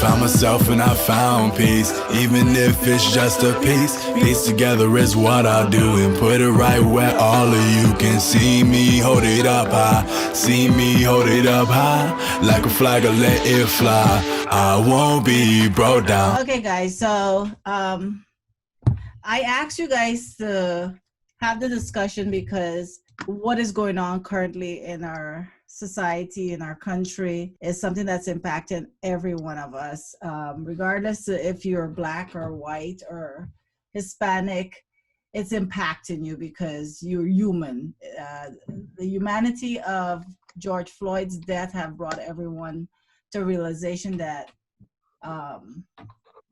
found myself and I found peace. Even if it's just a piece, piece together is what I do, and put it right where all of you can see me. Hold it up high, see me hold it up high, like a flag or let it fly. I won't be brought down. Okay, guys, so I asked you guys to have the discussion because what is going on currently in our society, in our country, is something that's impacting every one of us, regardless of if you're Black or white or Hispanic. It's impacting you because you're human. The humanity of George Floyd's death have brought everyone to realization that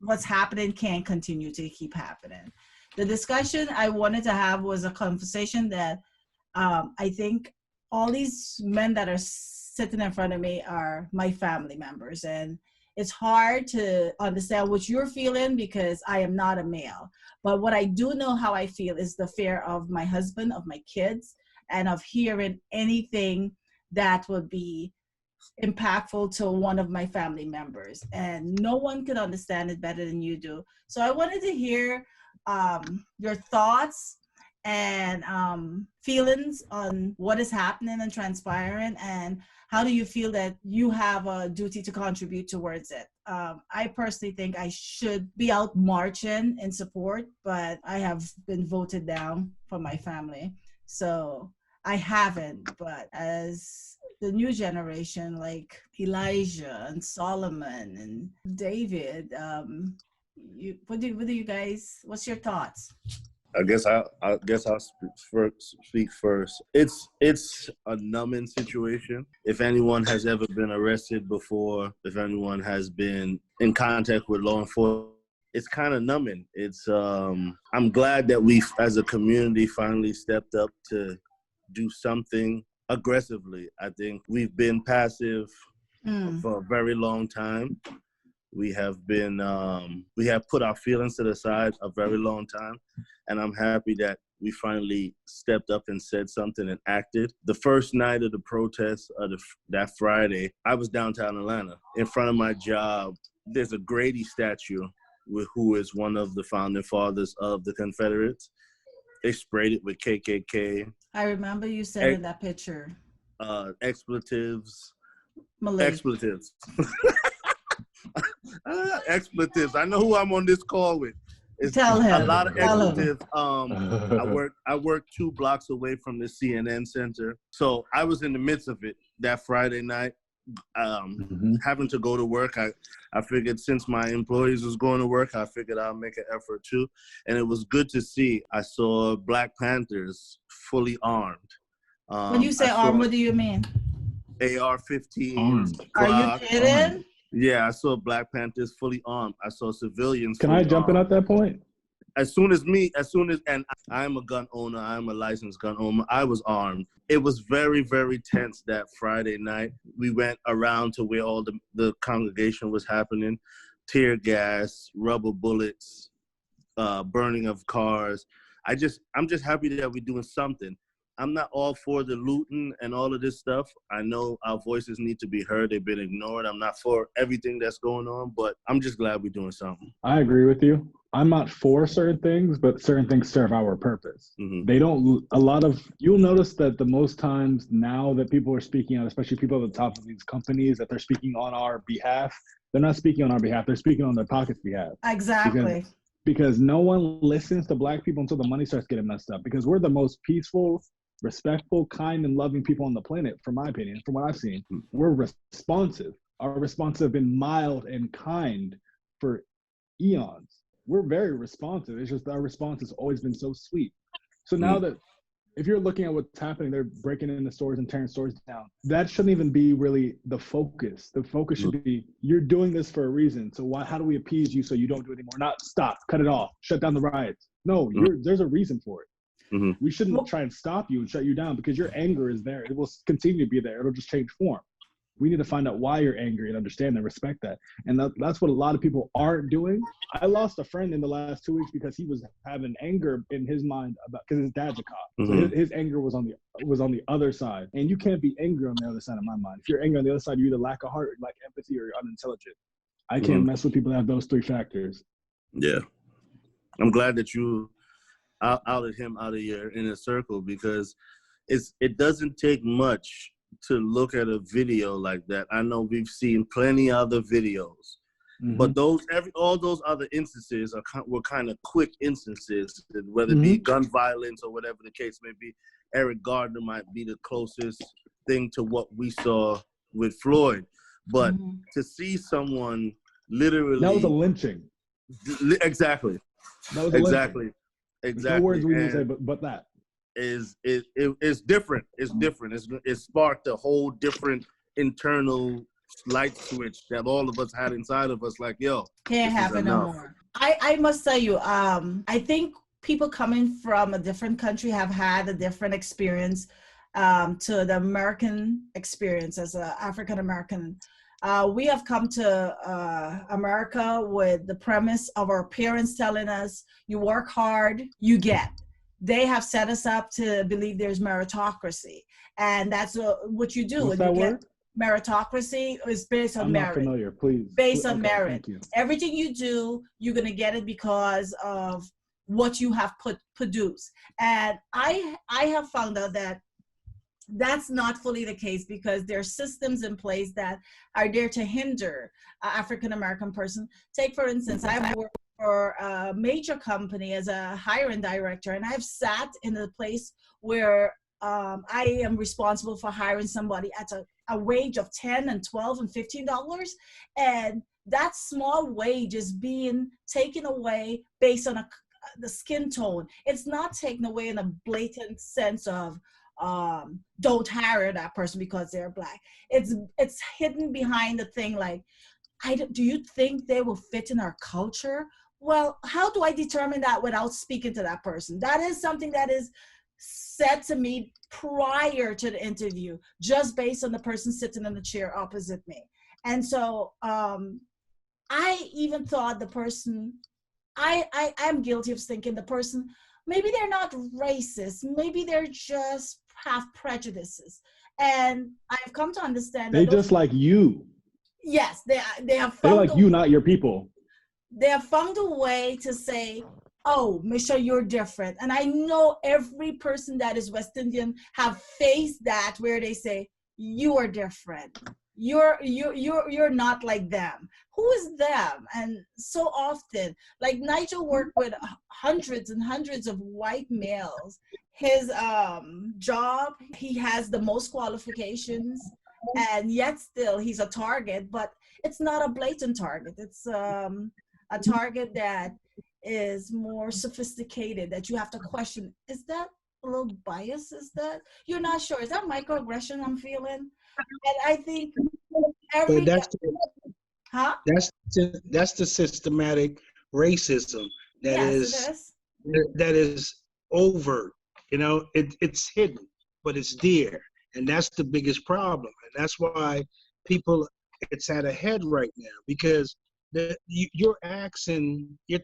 what's happening can't continue to keep happening. The discussion I wanted to have was a conversation that I think all these men that are sitting in front of me are my family members. And it's hard to understand what you're feeling because I am not a male. But what I do know how I feel is the fear of my husband, of my kids, and of hearing anything that would be impactful to one of my family members. And no one could understand it better than you do. So I wanted to hear your thoughts and feelings on what is happening and transpiring, and how do you feel that you have a duty to contribute towards it. I personally think I should be out marching in support, but I have been voted down from my family, so I haven't. But as the new generation, like Elijah and Solomon and David, what do you guys, what's your thoughts? I guess I'll speak first. It's a numbing situation. If anyone has ever been arrested before, if anyone has been in contact with law enforcement, it's kind of numbing. It's I'm glad that we as a community finally stepped up to do something aggressively. I think we've been passive for a very long time. We have put our feelings to the side a very long time, and I'm happy that we finally stepped up and said something and acted. The first night of the protest, that Friday, I was downtown Atlanta. In front of my job, there's a Grady statue who is one of the founding fathers of the Confederates. They sprayed it with KKK. I remember you sending that picture. Expletives. Malik. Expletives. Expletives. I know who I'm on this call with. Tell him. A lot of expletives. I work 2 blocks away from the CNN Center, so I was in the midst of it that Friday night. Having to go to work, I figured since my employees was going to work, I figured I'll make an effort too, and it was good to see. I saw Black Panthers fully armed. When you say armed, what do you mean? AR-15s. Are you kidding? Yeah, I saw Black Panthers fully armed. I saw civilians. Can I jump in at that point? And I'm a gun owner, I'm a licensed gun owner, I was armed. It was very, very tense that Friday night. We went around to where all the congregation was happening. Tear gas, rubber bullets, burning of cars. I'm just happy that we're doing something. I'm not all for the looting and all of this stuff. I know our voices need to be heard. They've been ignored. I'm not for everything that's going on, but I'm just glad we're doing something. I agree with you. I'm not for certain things, but certain things serve our purpose. They don't, you'll notice that the most times now that people are speaking out, especially people at the top of these companies, that they're speaking on our behalf, they're not speaking on our behalf, they're speaking on their pocket's behalf. Exactly. Because no one listens to Black people until the money starts getting messed up, because we're the most peaceful, respectful, kind, and loving people on the planet, from my opinion, from what I've seen. We're responsive. Our responses have been mild and kind for eons. We're very responsive. It's just our response has always been so sweet. So now that, if you're looking at what's happening, they're breaking into stores and tearing stores down. That shouldn't even be really the focus. The focus should be, you're doing this for a reason. So how do we appease you so you don't do it anymore? Not stop, cut it off, shut down the riots. No, there's a reason for it. We shouldn't try and stop you and shut you down, because your anger is there. It will continue to be there. It'll just change form. We need to find out why you're angry and understand and respect that. And that's what a lot of people aren't doing. I lost a friend in the last 2 weeks because he was having anger in his mind because his dad's a cop. So his anger was on the other side. And you can't be angry on the other side of my mind. If you're angry on the other side, you either lack a heart, lack empathy, or you're unintelligent. I can't mess with people that have those three factors. Yeah. I'm glad that you outed him out of your inner circle, because it doesn't take much to look at a video like that. I know we've seen plenty other videos, but all those other instances were kind of quick instances, whether it be gun violence or whatever the case may be. Eric Gardner might be the closest thing to what we saw with Floyd, but to see someone literally, that was a lynching. Exactly. That was a lynching. Exactly. No words we can say, but that is different. It's different. It sparked a whole different internal light switch that all of us had inside of us. Like, yo, can't happen no more. I must tell you, I think people coming from a different country have had a different experience to the American experience as an African American. We have come to America with the premise of our parents telling us, you work hard, you get. They have set us up to believe there's meritocracy. And that's what you do. What's that word? Meritocracy is based on merit. I'm not familiar, please. Based on merit. Thank you. Everything you do, you're going to get it because of what you have produced. And I have found out that that's not fully the case, because there are systems in place that are there to hinder an African-American person. Take, for instance, I've worked for a major company as a hiring director, and I've sat in a place where I am responsible for hiring somebody at a wage of $10 and $12 and $15. And that small wage is being taken away based on the skin tone. It's not taken away in a blatant sense of don't hire that person because they're Black. It's hidden behind the thing like, do you think they will fit in our culture? Well, how do I determine that without speaking to that person? That is something that is said to me prior to the interview, just based on the person sitting in the chair opposite me. And so I even thought the person, I'm guilty of thinking the person, maybe they're not racist, maybe they're just have prejudices. And I've come to understand they that just like you. Yes, they have found they're like you, not your people. They have found a way to say, oh, Michelle, you're different. And I know every person that is West Indian have faced that, where they say, you are different. You're not like them. Who is them? And so often, like Nigel worked with hundreds and hundreds of white males. His job, he has the most qualifications, and yet still he's a target, but it's not a blatant target. It's a target that is more sophisticated, that you have to question, is that a little bias? Is that, you're not sure, is that microaggression I'm feeling? And I think that's the systematic racism that is overt. You know, it's hidden, but it's there, and that's the biggest problem. And that's why people, it's at a head right now, because you're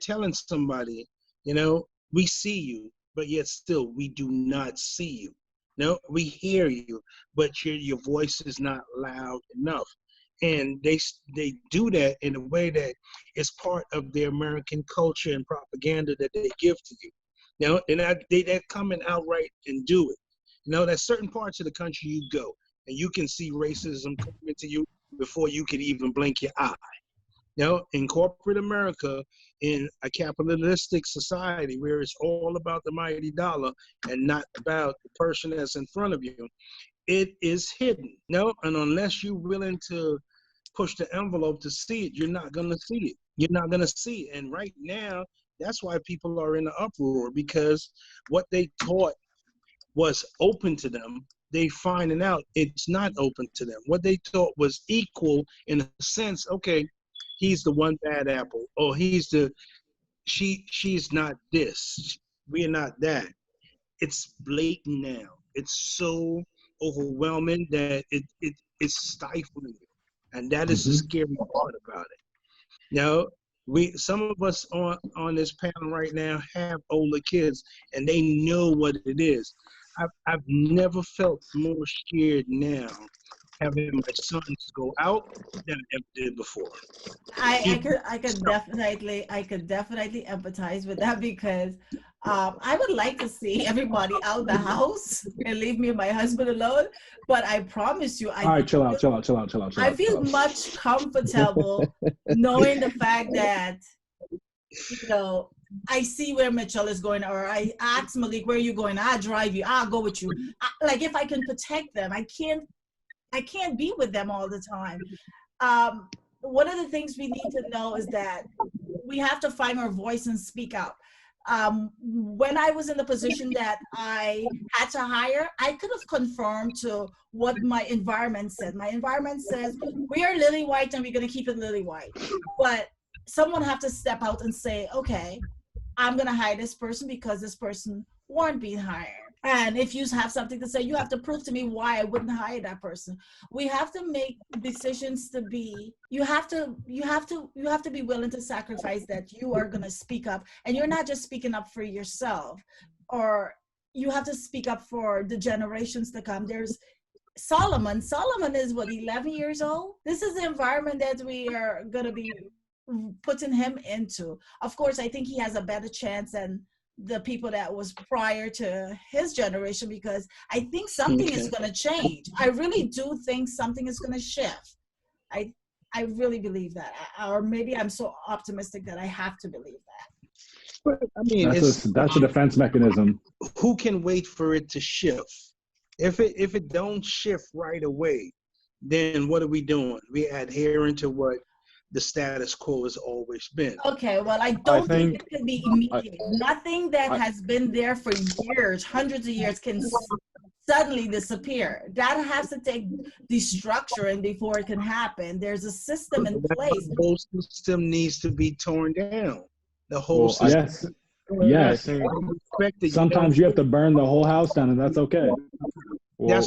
telling somebody, you know, we see you, but yet still we do not see you. No, we hear you, but your voice is not loud enough. And they do that in a way that is part of their American culture and propaganda that they give to you. You know, and they're coming outright and do it. You know, there's certain parts of the country you go, and you can see racism coming to you before you can even blink your eye. You know, in corporate America, in a capitalistic society where it's all about the mighty dollar and not about the person that's in front of you, it is hidden. You know, and unless you're willing to push the envelope to see it, you're not going to see it. You're not going to see it. And right now, that's why people are in an uproar, because what they thought was open to them, they finding out it's not open to them. What they thought was equal in a sense, okay, he's the one bad apple, or she's not this, we're not that. It's blatant now. It's so overwhelming that it's stifling. And that is the scary part about it. Now, some of us on this panel right now have older kids, and they know what it is. I've never felt more scared now having my sons go out than I ever did before. I could definitely empathize with that because I would like to see everybody out the house and leave me and my husband alone. But I promise you, All right, chill out. I feel much comfortable knowing the fact that, you know, I see where Mitchell is going, or I ask Malik, where are you going? I'll drive you. I'll go with you. Like if I can protect them, I can't be with them all the time. One of the things we need to know is that we have to find our voice and speak out. When I was in the position that I had to hire, I could have confirmed to what my environment said. My environment says, we are lily white and we're going to keep it lily white. But someone have to step out and say, okay, I'm going to hire this person because this person weren't being hired. And if you have something to say, you have to prove to me why I wouldn't hire that person. We have to make decisions to be, you have to be willing to sacrifice that you are going to speak up, and you're not just speaking up for yourself, or you have to speak up for the generations to come. There's Solomon is what, 11 years old? This is the environment that we are going to be putting him into. Of course, I think he has a better chance than the people that was prior to his generation, because I think something is going to change. I really do think something is going to shift. I really believe that, or maybe I'm so optimistic that I have to believe that. But I mean, that's a defense mechanism. Who can wait for it to shift? If it don't shift right away, then what are we doing? We adhering to what the status quo has always been. Okay, well, I don't think it can be immediate. Nothing that has been there for years, hundreds of years, can suddenly disappear. That has to take destructuring before it can happen. There's a system in place. The whole system needs to be torn down. The whole system. Yes. Sometimes you have to burn the whole house down, and that's okay.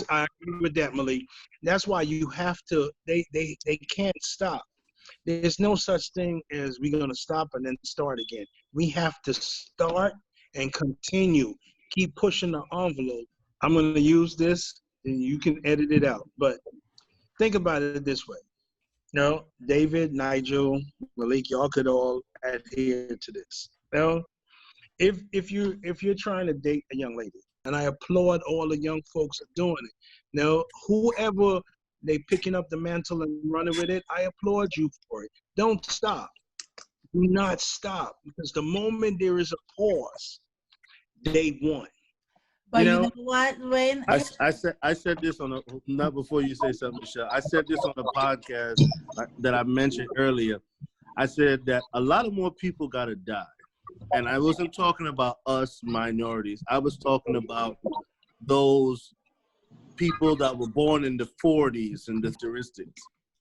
I agree with that, Malik. That's why you have to. They can't stop. There's no such thing as we're going to stop and then start again. We have to start and continue. Keep pushing the envelope. I'm going to use this, and you can edit it out. But think about it this way. You know, David, Nigel, Malik, y'all could all adhere to this. You know, if you're trying to date a young lady, and I applaud all the young folks are doing it. Now, whoever they picking up the mantle and running with it, I applaud you for it. Don't stop. Do not stop, because the moment there is a pause, they won. But you know what, Wayne? I said this on not before you say something, Michelle. I said this on a podcast that I mentioned earlier. I said that a lot of more people gotta die. And I wasn't talking about us minorities. I was talking about those people that were born in the 40s and the statistics.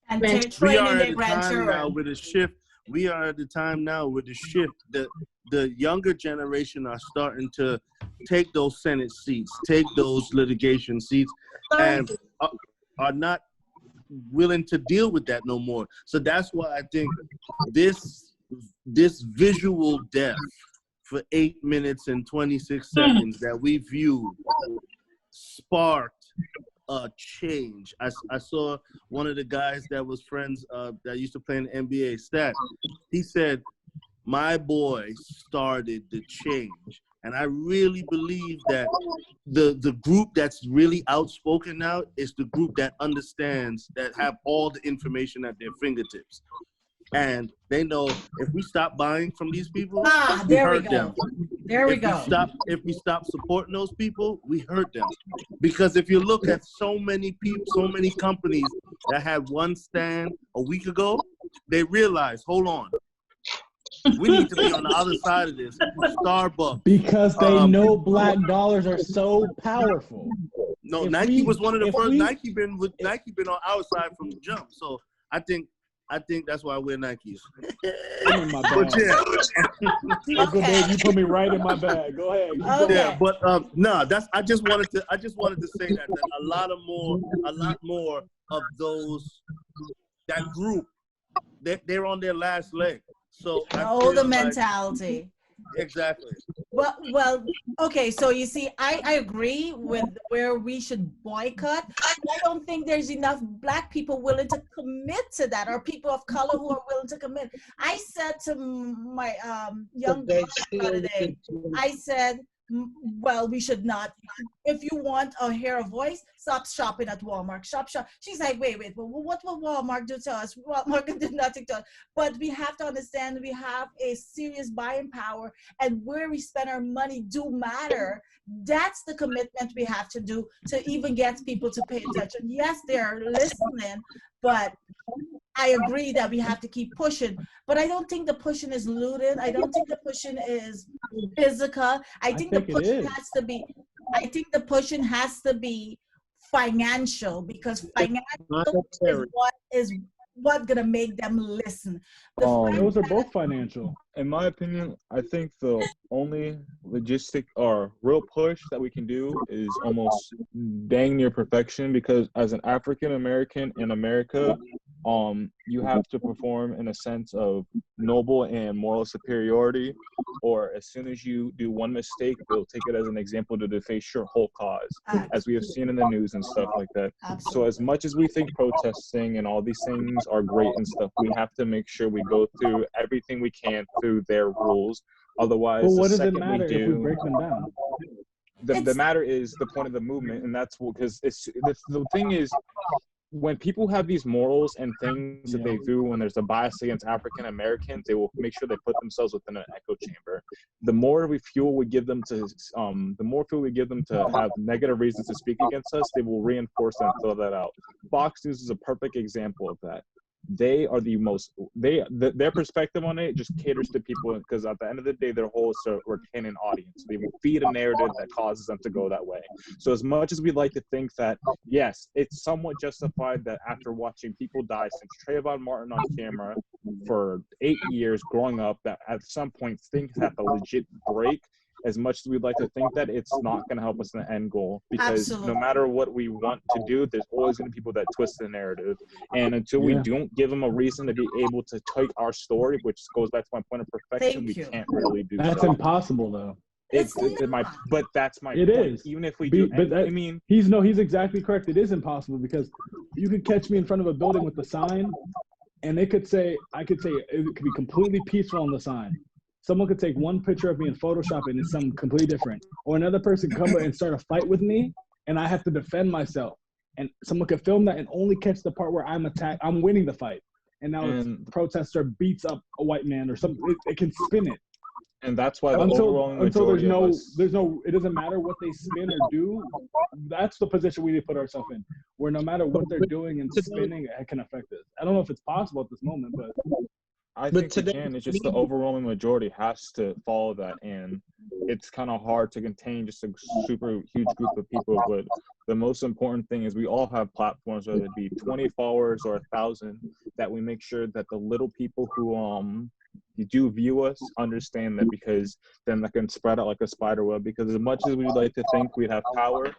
And training their grandchildren. Now with a shift. We are at the time now with the shift. The younger generation are starting to take those Senate seats, take those litigation seats, and are not willing to deal with that no more. So that's why I think this visual death for 8 minutes and 26 seconds that we viewed sparked a change. I saw one of the guys that was friends that used to play in the NBA, Stat. He said, my boy started the change. And I really believe that the group that's really outspoken now is the group that understands, that have all the information at their fingertips. And they know if we stop buying from these people, we hurt them. There we go. If we stop supporting those people, we hurt them. Because if you look at so many people, so many companies that had one stand a week ago, they realize, hold on, we need to be on the other side of this. Starbucks. Because they know black dollars are so powerful. No, Nike was one of the first. Nike been on our side from the jump. So I think that's why I wear Nikes. I'm in my bag. But yeah. Uncle Dave, you put me right in my bag. Go ahead. Okay. Yeah, but no, I just wanted to say that a lot more of that group, they're on their last leg. So the mentality. Exactly. Well, okay, so you see, I agree with where we should boycott. I don't think there's enough Black people willing to commit to that, or people of color who are willing to commit. I said to my young daughter the other day, I said, well, we should not. If you want a hear a voice, stop shopping at Walmart. Shop. She's like, wait, well, what will Walmart do to us? Walmart can do nothing to us. But we have to understand we have a serious buying power, and where we spend our money do matter. That's the commitment we have to do to even get people to pay attention. Yes, they're listening, but I agree that we have to keep pushing, but I don't think the pushing is looting. I don't think the pushing is physical. I think the pushing has to be. I think the pushing has to be financial, because financial is what's gonna make them listen. Those are both financial. In my opinion, I think the only logistic or real push that we can do is almost dang near perfection, because as an African American in America, you have to perform in a sense of noble and moral superiority, or as soon as you do one mistake, they'll take it as an example to deface your whole cause, as we have seen in the news and stuff like that. Absolutely. So as much as we think protesting and all these things are great and stuff, we have to make sure we go through everything we can through their rules. Otherwise, Well, what the does it second matter we if we do, break them down? the matter is the point of the movement, and that's because it's the thing is, when people have these morals and things that they do when there's a bias against African Americans, they will make sure they put themselves within an echo chamber. The more fuel we give them to have negative reasons to speak against us, they will reinforce and throw that out. Fox News is a perfect example of that. They are the most, their perspective on it just caters to people, because at the end of the day, their whole is to retain an audience. They will feed a narrative that causes them to go that way. So as much as we'd like to think that, yes, it's somewhat justified that after watching people die since Trayvon Martin on camera for 8 years growing up, that at some point things have to legit break. As much as we'd like to think that, it's not going to help us in the end goal, because no matter what we want to do, there's always going to be people that twist the narrative. And until we don't give them a reason to be able to take our story, which goes back to my point of perfection, we can't really do That's impossible, though. But that's my point. Is. Even if we do, I mean, he's exactly correct. It is impossible, because you could catch me in front of a building with a sign, and I could say it could be completely peaceful on the sign. Someone could take one picture of me and Photoshop it, and it's something completely different. Or another person could come and start a fight with me, and I have to defend myself. And someone could film that and only catch the part where I'm attacked. I'm winning the fight. And now the protester beats up a white man or something. It can spin it. And that's why until there's no, it doesn't matter what they spin or do. That's the position we need to put ourselves in, where no matter what they're doing and spinning, it can affect us. I don't know if it's possible at this moment, but I think we can. It's just the overwhelming majority has to follow that, and it's kind of hard to contain just a super huge group of people. But the most important thing is we all have platforms, whether it be 20 followers or 1,000, that we make sure that the little people who do view us understand that, because then that can spread out like a spider web. Because as much as we'd like to think we'd have power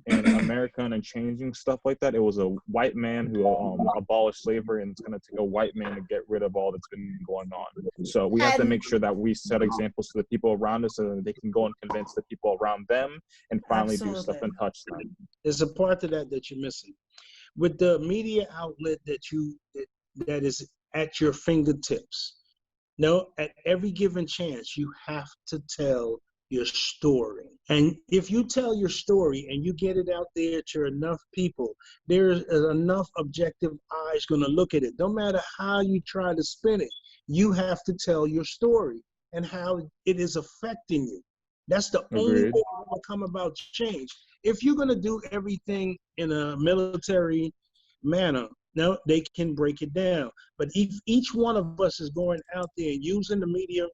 in America and changing stuff like that, it was a white man who abolished slavery, and it's going to take a white man to get rid of all that's been going on. So we have to make sure that we set examples to the people around us, so that they can go and convince the people around them and finally do stuff and touch them. There's a part to that you're missing. With the media outlet that is at your fingertips, at every given chance, you have to tell your story. And if you tell your story and you get it out there to enough people, there's enough objective eyes going to look at it. No matter how you try to spin it, you have to tell your story and how it is affecting you. That's the only way that will come about change. If you're going to do everything in a military manner, no, they can break it down. But if each one of us is going out there and using the media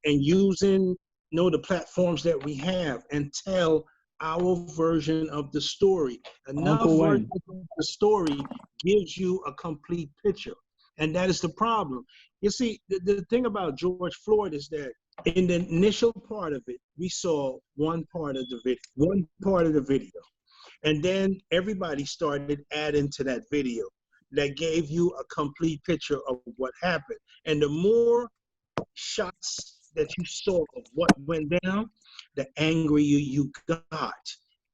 and using the platforms that we have and tell our version of the story. Enough version of the story gives you a complete picture. And that is the problem. You see, the thing about George Floyd is that in the initial part of it, we saw one part of the video. And then everybody started adding to that video that gave you a complete picture of what happened. And the more shots that you saw of what went down, the angrier you got.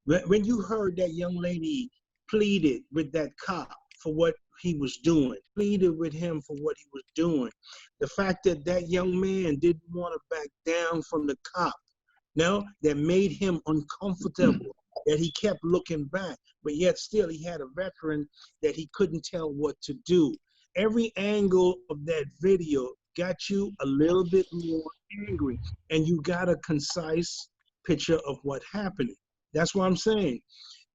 When you heard that young lady pleaded with that cop for what he was doing, pleaded with him for what he was doing, the fact that that young man didn't want to back down from the cop, no, that made him uncomfortable, that he kept looking back, but yet still he had a veteran that he couldn't tell what to do. Every angle of that video got you a little bit more angry, and you got a concise picture of what happened. That's what I'm saying.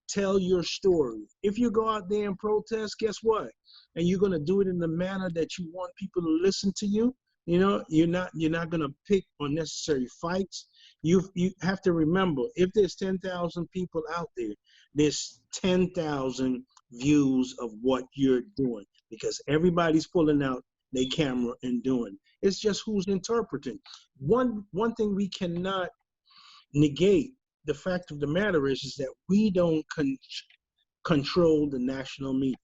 Tell your story. If you go out there and protest, guess what? And you're gonna do it in the manner that you want people to listen to you. You know, you're not gonna pick unnecessary fights. You have to remember, if there's 10,000 people out there, there's 10,000 views of what you're doing, because everybody's pulling out their camera and doing. It's just who's interpreting. One thing we cannot negate, the fact of the matter is that we don't control the national media.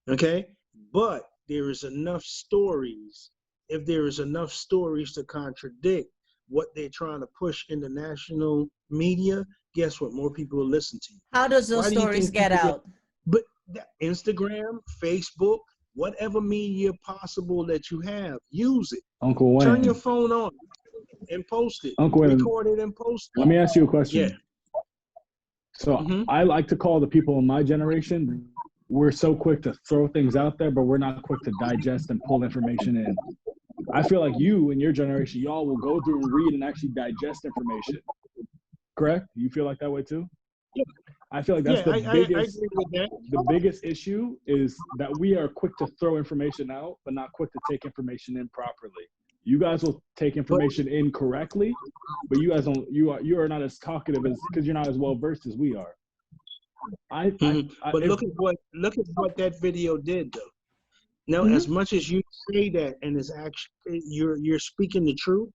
Okay? But there is enough stories. If there is enough stories to contradict what they're trying to push in the national media, guess what? More people will listen to you. How does those stories get out? But Instagram, Facebook, whatever media possible that you have, use it. Uncle Wayne. Turn your phone on and post it. Uncle Wayne, record it and post it. Let me ask you a question. Yeah. So I like to call the people in my generation, we're so quick to throw things out there, but we're not quick to digest and pull information in. I feel like you and your generation, y'all will go through and read and actually digest information. Correct? You feel like that way too? Yeah. I feel like that's I agree with that. The biggest issue is that we are quick to throw information out, but not quick to take information in properly. You guys will take information in correctly, but you guys don't. You are not as talkative as, because you're not as well versed as we are. But look at what that video did, though. Now, as much as you say that, and is actually you're speaking the truth,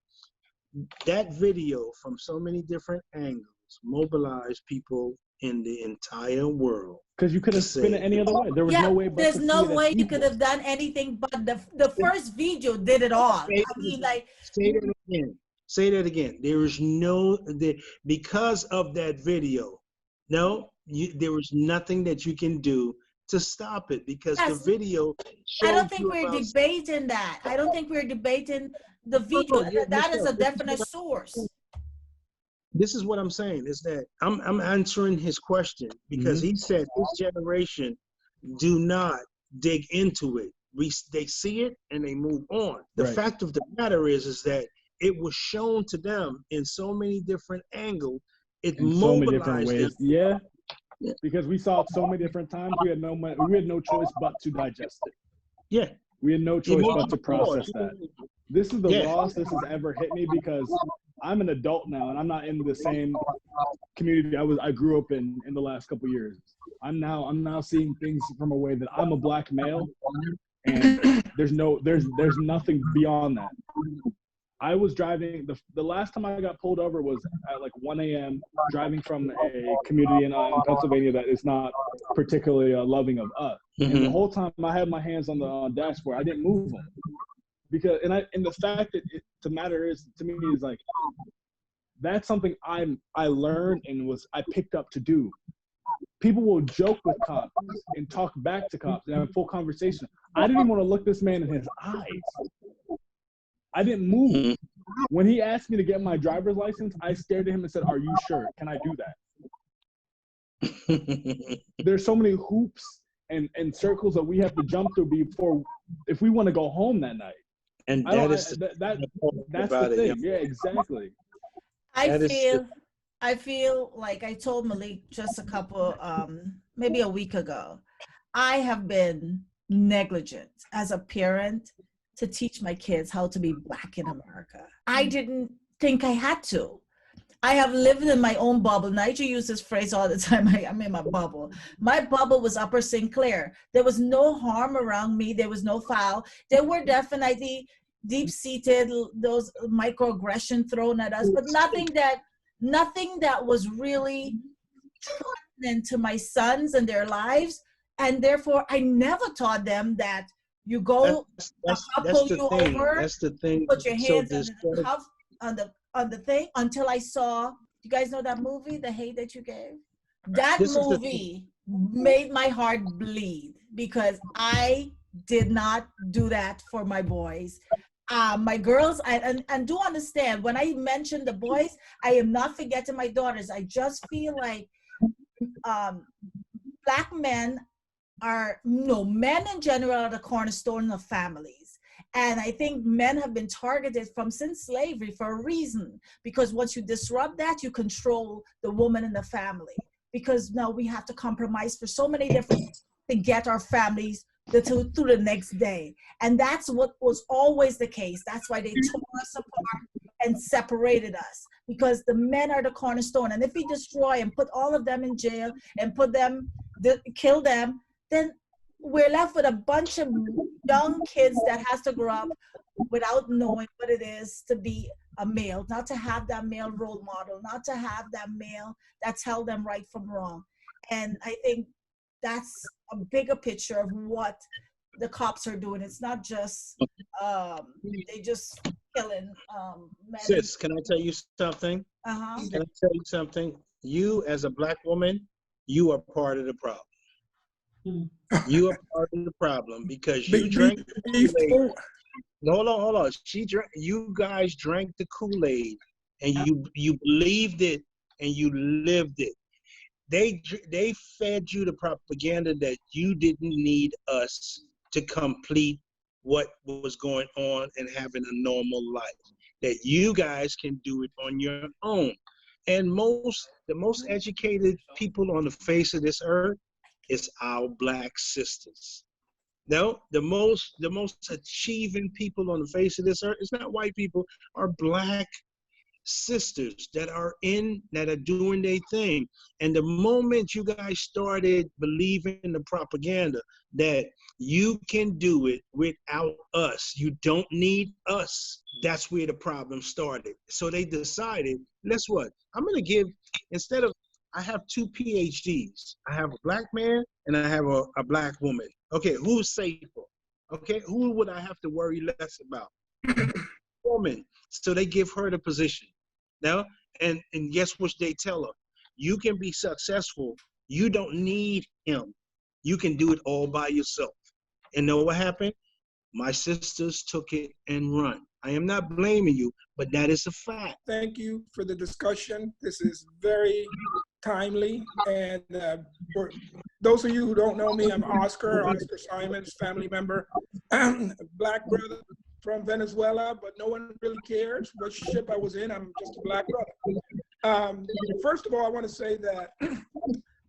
that video from so many different angles mobilized people in the entire world. Because you could have spin it any other way. There was no way. There's no way you could have done anything but the first video did it all. I mean, like. Say that again. Say that again. There is because of that video. No, there was nothing that you can do to stop it, because the video. I don't think we're debating that. I don't think we're debating the video. That is a definite source. This is what I'm saying, is that I'm answering his question, because he said this generation do not dig into it. They see it and they move on. The fact of the matter is that it was shown to them in so many different angles. It mobilized so many different ways. Yeah. Because we saw it so many different times, we had no choice but to digest it. Yeah. We had no choice but to process that. This is the rawest this has ever hit me, because I'm an adult now and I'm not in the same community I grew up in the last couple of years. I'm now seeing things from a way that I'm a black male, and there's nothing beyond that. I was driving, the last time I got pulled over was at like 1 a.m. driving from a community in Pennsylvania that is not particularly loving of us. And the whole time I had my hands on the dashboard, I didn't move them. Because, and the fact that the matter is, to me, is like, that's something I learned and I picked up to do. People will joke with cops and talk back to cops and have a full conversation. I didn't even want to look this man in his eyes. I didn't move. When he asked me to get my driver's license, I stared at him and said, "Are you sure? Can I do that?" There's so many hoops and circles that we have to jump through if we want to go home that night. And that's the thing. Yeah, exactly. I feel like I told Malik just a couple, maybe a week ago, I have been negligent as a parent to teach my kids how to be Black in America. I didn't think I had to. I have lived in my own bubble. Nigel uses this phrase all the time. I'm in my bubble. My bubble was Upper Sinclair. There was no harm around me. There was no foul. There were definitely deep-seated, those microaggression thrown at us, but nothing that was really threatening to my sons and their lives. And therefore, I never taught them that You go, that's pull the you thing. over, That's the thing. put your So hands under the cuff, on the thing, until I saw, you guys know that movie, The Hate That You Gave? That movie made my heart bleed because I did not do that for my boys. My girls, and do understand, when I mention the boys, I am not forgetting my daughters. I just feel like Black men are, no, men in general are the cornerstone of families. And I think men have been targeted from since slavery for a reason, because once you disrupt that, you control the woman in the family. Because now we have to compromise for so many different things to get our families through the next day. And that's what was always the case. That's why they tore us apart and separated us, because the men are the cornerstone. And if we destroy and put all of them in jail and kill them, then we're left with a bunch of young kids that has to grow up without knowing what it is to be a male, not to have that male role model, not to have that male that tell them right from wrong. And I think that's a bigger picture of what the cops are doing. It's not just they just killing men. Sis, can I tell you something? Uh-huh. Can I tell you something? You as a Black woman, you are part of the problem. You are part of the problem because you drank the Kool-Aid. Hold on. You guys drank the Kool-Aid and you believed it and you lived it. They fed you the propaganda that you didn't need us to complete what was going on and having a normal life. That you guys can do it on your own. And the most educated people on the face of this earth is our Black sisters. No, the most achieving people on the face of this earth is not white people, are Black sisters that are doing their thing. And the moment you guys started believing the propaganda that you can do it without us, you don't need us, that's where the problem started. So they decided, guess what? I'm gonna give, instead of, I have 2 PhDs. I have a Black man and I have a Black woman. Okay, who's safer? Okay, who would I have to worry less about? Woman. So they give her the position. Now, and guess what they tell her? You can be successful. You don't need him. You can do it all by yourself. And know what happened? My sisters took it and run. I am not blaming you, but that is a fact. Thank you for the discussion. This is very timely. And for those of you who don't know me, I'm Oscar Simons, family member, Black brother from Venezuela, but no one really cares what ship I was in. I'm just a Black brother. First of all, I want to say that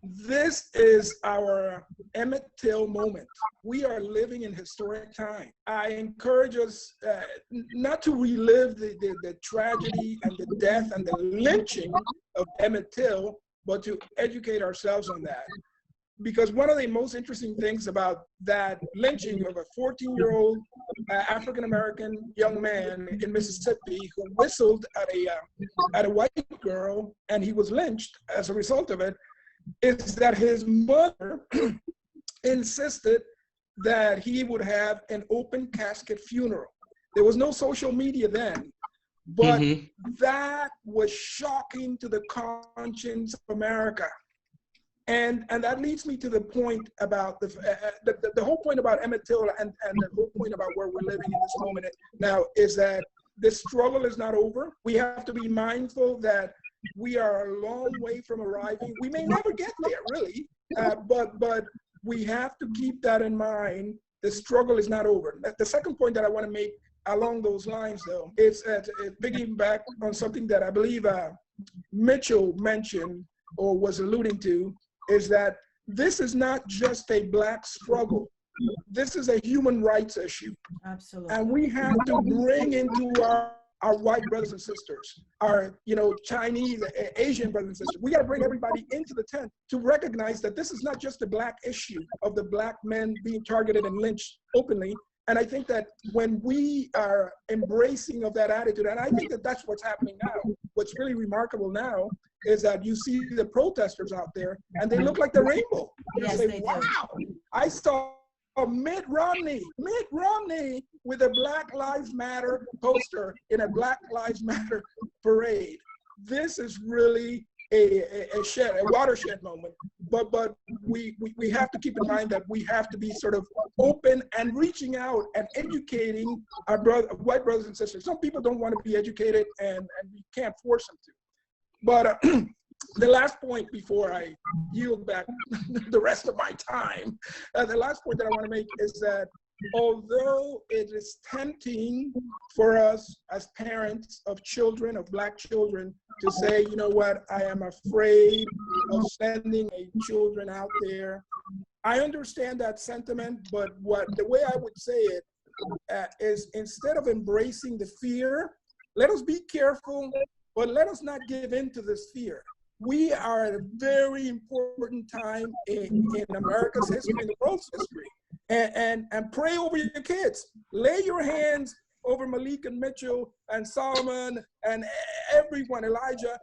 this is our Emmett Till moment. We are living in historic time. I encourage us not to relive the tragedy and the death and the lynching of Emmett Till, but to educate ourselves on that. Because one of the most interesting things about that lynching of a 14-year-old African-American young man in Mississippi who whistled at a white girl and he was lynched as a result of it, is that his mother insisted that he would have an open casket funeral. There was no social media then, but that was shocking to the conscience of America. And that leads me to the point about the whole point about Emmett Till and the whole point about where we're living in this moment now is that this struggle is not over. We have to be mindful that we are a long way from arriving. We may never get there, really, but we have to keep that in mind. The struggle is not over. The second point that I want to make along those lines, though, is piggyback on something that I believe Mitchell mentioned or was alluding to, is that this is not just a Black struggle. This is a human rights issue. Absolutely. And we have to bring into our white brothers and sisters, our Chinese, Asian brothers and sisters. We got to bring everybody into the tent to recognize that this is not just a Black issue of the Black men being targeted and lynched openly. And I think that when we are embracing of that attitude, and I think that that's what's happening now, what's really remarkable now is that you see the protesters out there and they look like the rainbow. Yes, say, they wow, do. I saw Mitt Romney with a Black Lives Matter poster in a Black Lives Matter parade. This is really a watershed moment. But we have to keep in mind that we have to be sort of open and reaching out and educating our white brothers and sisters. Some people don't want to be educated, and we can't force them to. But the last point before I yield back the rest of my time, the last point that I want to make is that although it is tempting for us as parents of children, of Black children, to say, you know what, I am afraid of sending my children out there. I understand that sentiment, but the way I would say it is, instead of embracing the fear, let us be careful, but let us not give in to this fear. We are at a very important time in America's history, in the world's history. And pray over your kids. Lay your hands over Malik and Mitchell and Solomon and everyone, Elijah,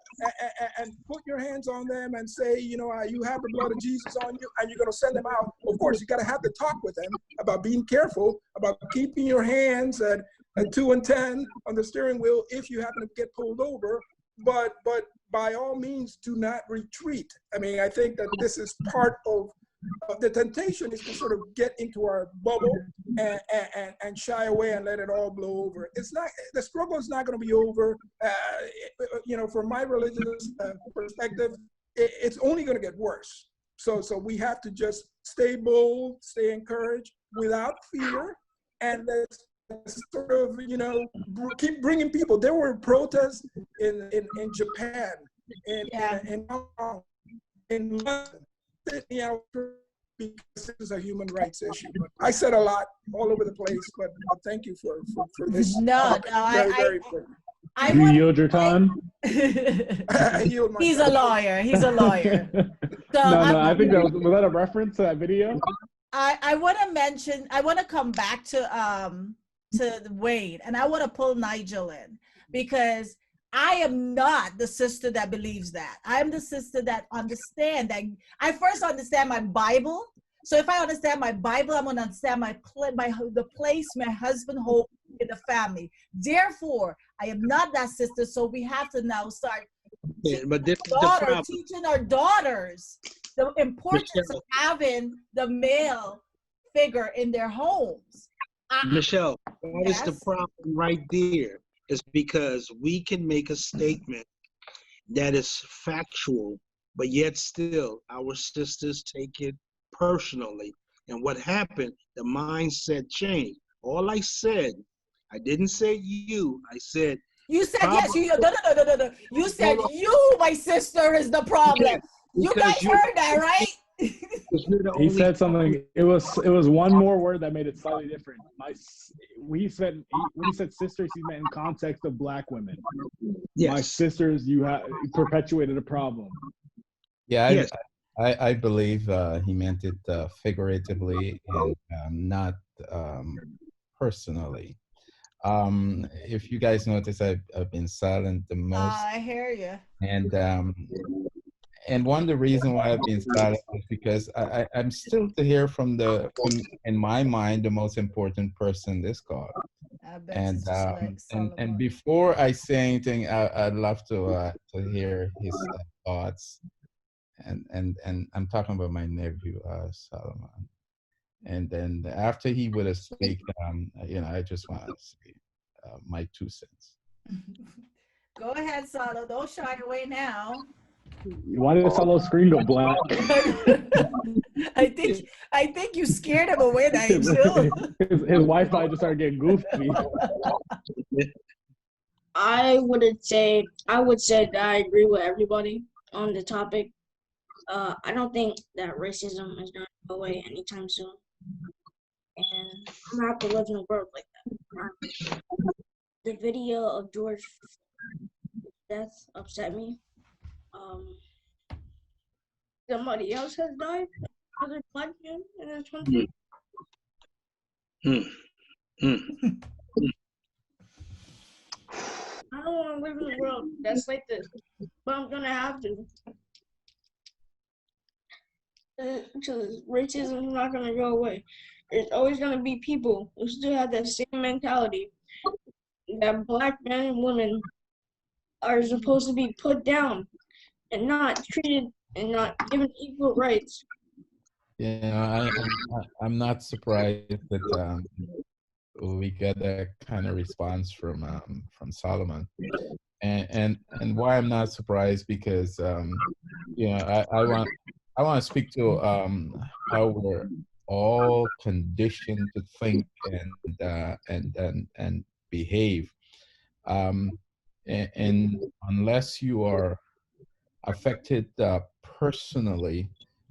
and put your hands on them and say, you know, you have the blood of Jesus on you, and you're going to send them out. Of course, you got to have the talk with them about being careful, about keeping your hands at 2 and 10 on the steering wheel if you happen to get pulled over. But by all means, do not retreat. I mean, I think that this is part of the temptation, is to sort of get into our bubble and shy away and let it all blow over. It's not, the struggle is not going to be over. You know, from my religious perspective, it's only going to get worse. So we have to just stay bold, stay encouraged without fear, and let's sort of, you know, keep bringing people. There were protests in Japan, in Hong Kong, in London, because this is a human rights issue. But I said a lot all over the place, but thank you for this. Very important. You yield your time? I yield my He's time. a lawyer. He's a lawyer. So no, I think was that a reference to that video? I want to mention, I want to come back to Wade, and I want to pull Nigel in, because I am not the sister that believes that. I'm the sister that understand that. I first understand my Bible. So if I understand my Bible, I'm going to understand the place my husband holds in the family. Therefore, I am not that sister. So we have to now start teaching our daughters the importance of having the male figure in their homes. Michelle, that is the problem right there. Is because we can make a statement that is factual, but yet still our sisters take it personally. And what happened, the mindset changed. All I said, I didn't say you, I said. You said yes, no. You said you, my sister, is the problem. You guys heard that, right? He said something. It was one more word that made it slightly different. When he said sisters, he meant in context of Black women. Yes. My sisters, you have perpetuated a problem. Yeah, I believe he meant it figuratively and not personally. If you guys notice, I've been silent the most. I hear you. And one of the reasons why I've been silent is because I'm still to hear from in my mind, the most important person in this call. And before I say anything, I'd love to hear his thoughts. And I'm talking about my nephew, Solomon. And then after he would have speak, you know, I just want to say my 2 cents. Go ahead, Salo. Don't shy away now. Why did Salo's screen go black? I think you scared him away, Nigel. His Wi-Fi just started getting goofy. I would say that I agree with everybody on the topic. I don't think that racism is going to go away anytime soon. And I'm going to have to live in a world like that. The video of George death upset me. Somebody else has died. Other Black men in this country. I don't want to live in a world that's like this, but I'm gonna have to. Because racism is not gonna go away. there's always gonna be people who still have that same mentality that Black men and women are supposed to be put down and not treated and not given equal rights. Yeah, I'm not surprised that we get that kind of response from Solomon, and why I'm not surprised because you know I want to speak to how we're all conditioned to think and behave, and unless you are affected personally,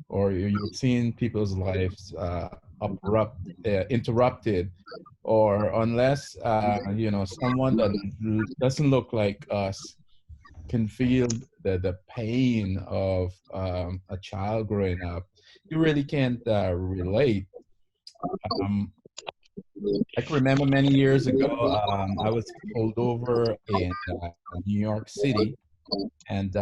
or you've seen people's lives interrupted, or unless you know someone that doesn't look like us can feel the pain of a child growing up, you really can't relate. Um, I can remember many years ago, I was pulled over in New York City, and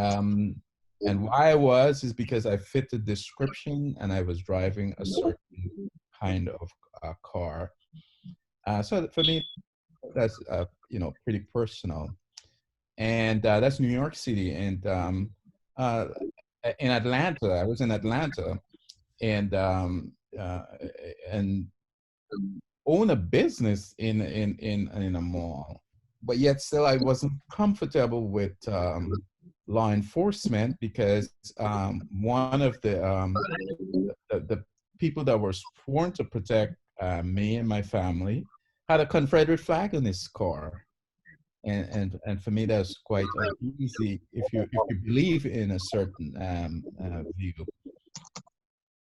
why I was is because I fit the description and I was driving a certain kind of car. So for me, that's you know, pretty personal, and that's New York City. And uh, in Atlanta, I was in Atlanta, and and own a business in a mall, but yet still I wasn't comfortable with law enforcement because one of the people that were sworn to protect me and my family had a Confederate flag in his car. And for me, that's quite uneasy if you believe in a certain view.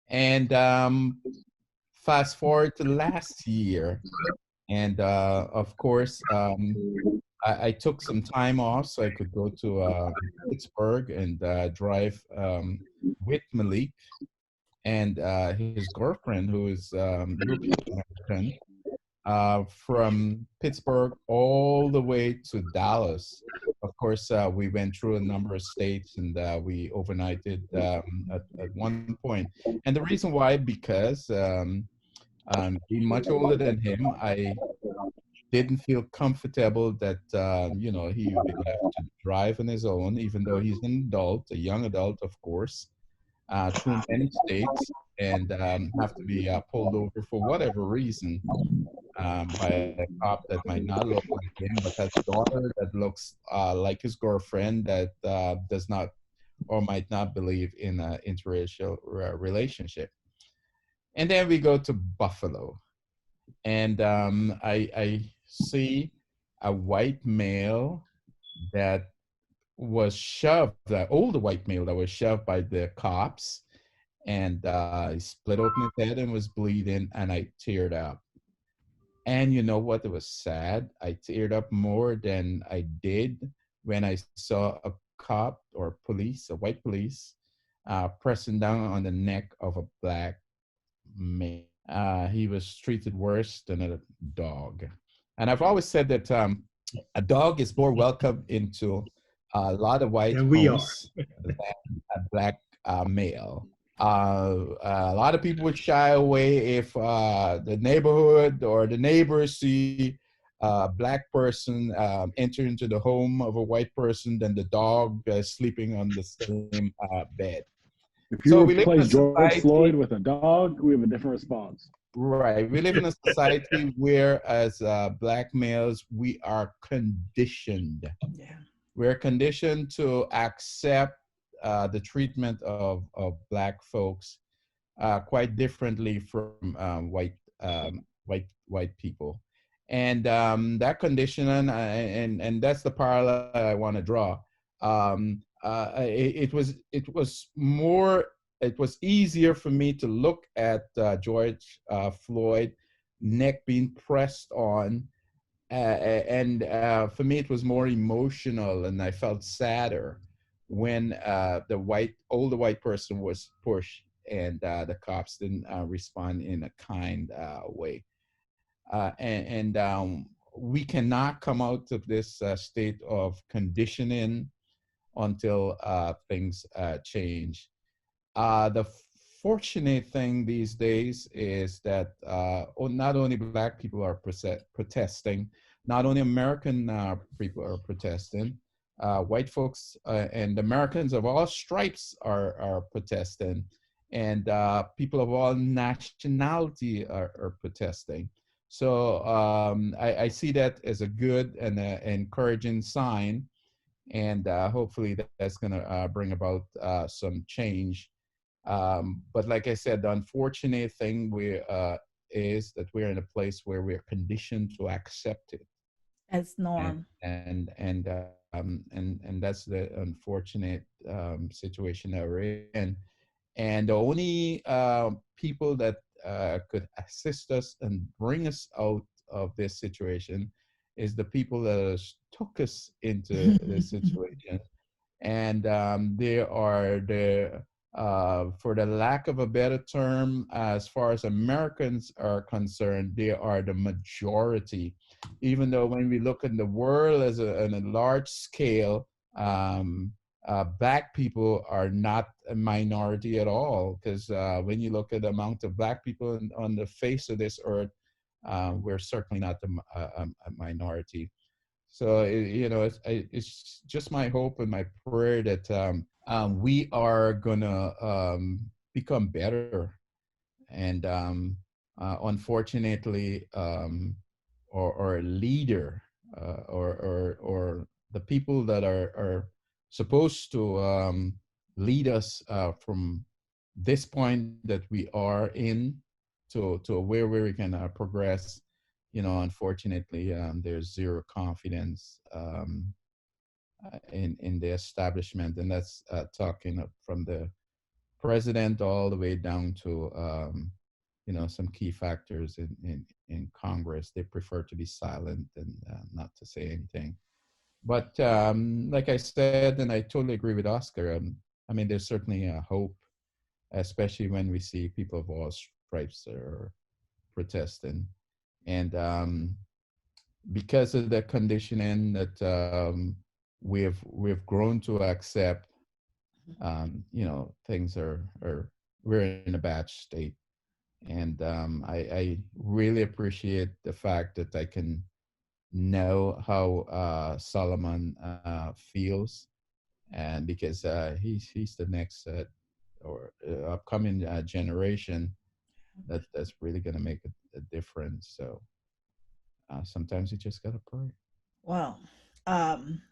And fast forward to last year, and of course, I took some time off so I could go to Pittsburgh and drive with Malik and his girlfriend, who is European American, from Pittsburgh all the way to Dallas. Of course, we went through a number of states, and we overnighted at one point. And the reason why, because being much older than him, I didn't feel comfortable that you know, he would be left to drive on his own, even though he's an adult, a young adult, of course, through many states, and have to be pulled over for whatever reason by a cop that might not look like him, but has a daughter that looks like his girlfriend, that does not or might not believe in an interracial relationship. And then we go to Buffalo, and I see a white male that was shoved, the older white male that was shoved by the cops, and he split open his head and was bleeding, and I teared up. And you know what? It was sad. I teared up more than I did when I saw a cop or police, a white police, pressing down on the neck of a black male. He was treated worse than a dog. And I've always said that a dog is more welcome into a lot of white homes than a black male. A lot of people would shy away if the neighborhood or the neighbors see a black person enter into the home of a white person than the dog sleeping on the same bed. If you replace George Floyd with a dog, we have a different response. Right. We live in a society where, as black males, we are conditioned. Yeah. We're conditioned to accept the treatment of black folks quite differently from white people. And that conditioning, and that's the parallel I want to draw. It was easier for me to look at George Floyd neck being pressed on, and for me it was more emotional, and I felt sadder when the older white person was pushed and the cops didn't respond in a kind way. We cannot come out of this state of conditioning until things change. The unfortunate thing these days is that not only Black people are protesting, not only American people are protesting, white folks and Americans of all stripes are protesting, and people of all nationality are protesting. So I see that as a good and encouraging sign, and hopefully that's going to bring about some change. But like I said, the unfortunate thing is that we're in a place where we're conditioned to accept it as norm. And that's the unfortunate situation that we're in. And the only people that could assist us and bring us out of this situation is the people that took us into this situation. And they are for the lack of a better term, as far as Americans are concerned, they are the majority. Even though when we look at the world as on a large scale, Black people are not a minority at all, because when you look at the amount of Black people on the face of this earth, we're certainly not a minority. So, it's just my hope and my prayer that we are going to become better. And unfortunately, or a leader or the people that are supposed to lead us from this point that we are in to where we can progress. Unfortunately, there's zero confidence in the establishment, and that's talking from the president all the way down to some key factors in Congress. They prefer to be silent and not to say anything. But like I said, and I totally agree with Oscar, I mean, there's certainly a hope, especially when we see people of all stripes are protesting. And because of the conditioning that we've grown to accept, things we're in a bad state. And I really appreciate the fact that I can know how Solomon feels, and because he's the next or upcoming generation that's really going to make a difference. So sometimes you just gotta pray. Well,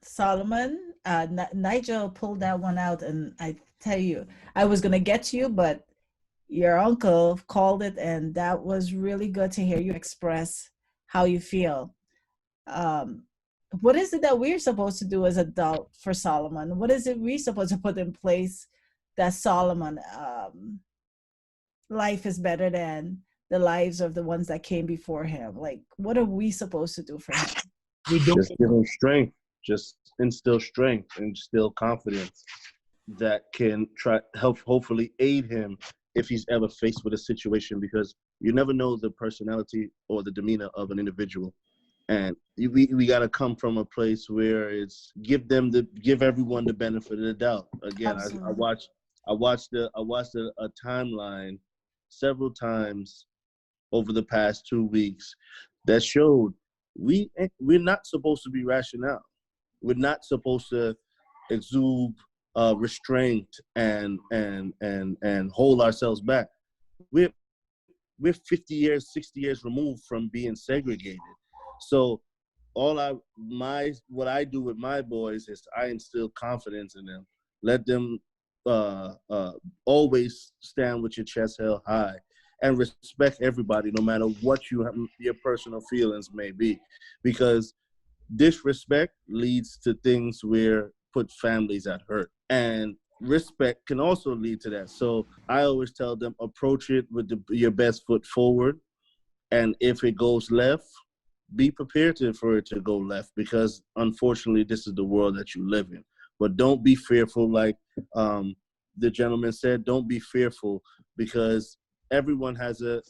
Solomon, Nigel pulled that one out, and I tell you, I was gonna get to you, but your uncle called it, and that was really good to hear you express how you feel. What is it that we're supposed to do as adults for Solomon? What is it we're supposed to put in place that Solomon life is better than the lives of the ones that came before him? Like, what are we supposed to do for him? Just give him strength. Just instill strength, instill confidence that can hopefully aid him if he's ever faced with a situation, because you never know the personality or the demeanor of an individual. And we got to come from a place where it's give everyone the benefit of the doubt. Again, I watched a timeline several times over the past 2 weeks that showed we're not supposed to be rational. We're not supposed to exude restraint and hold ourselves back. We're 50 years, 60 years removed from being segregated. So what I do with my boys is I instill confidence in them. Let them always stand with your chest held high and respect everybody, no matter what your personal feelings may be, because disrespect leads to things where put families at hurt, and respect can also lead to that. So I always tell them, approach it with your best foot forward, and if it goes left, be prepared for it to go left, because unfortunately this is the world that you live in. But don't be fearful, like the gentleman said, don't be fearful, because everyone has a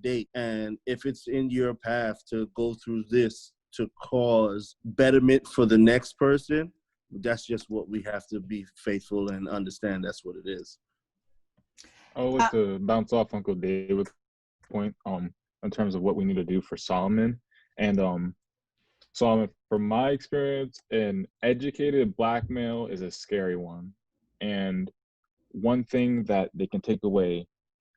date, and if it's in your path to go through this to cause betterment for the next person, that's just what we have to be faithful and understand. That's what it is. I would like to bounce off Uncle David's point in terms of what we need to do for Solomon. And Solomon, from my experience, an educated black male is a scary one. And one thing that they can take away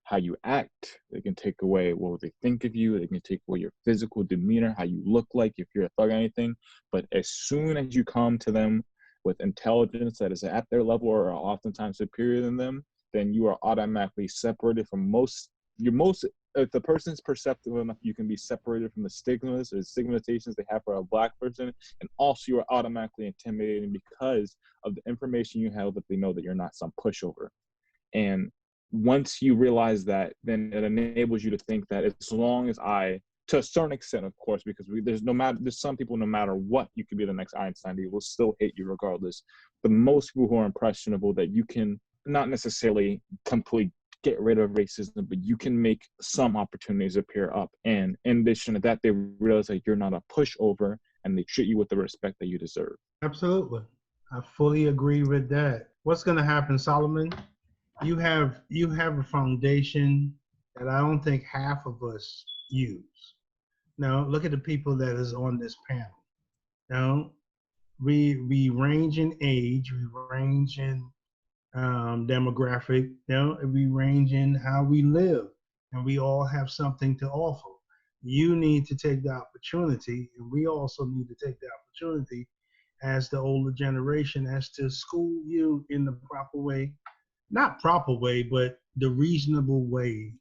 how you act, they can take away what they think of you, they can take away your physical demeanor, how you look like, if you're a thug or anything. But as soon as you come to them with intelligence that is at their level or oftentimes superior than them, then you are automatically separated from if the person's perceptive enough, you can be separated from the stigmas or stigmatizations they have for a black person, and also you are automatically intimidating because of the information you have that they know that you're not some pushover. And once you realize that, then it enables you to think that as long as to a certain extent, of course, because there's some people, no matter what, you could be the next Einstein, they will still hate you regardless. But most people who are impressionable, that you can not necessarily completely get rid of racism, but you can make some opportunities appear up. And in addition to that, they realize that you're not a pushover and they treat you with the respect that you deserve. Absolutely. I fully agree with that. What's going to happen, Solomon? You have a foundation that I don't think half of us use. Now, look at the people that is on this panel. Now, we range in age, we range in demographic, we range in how we live, and we all have something to offer. You need to take the opportunity, and we also need to take the opportunity as the older generation as to school you in the proper way, not proper way, but the reasonable way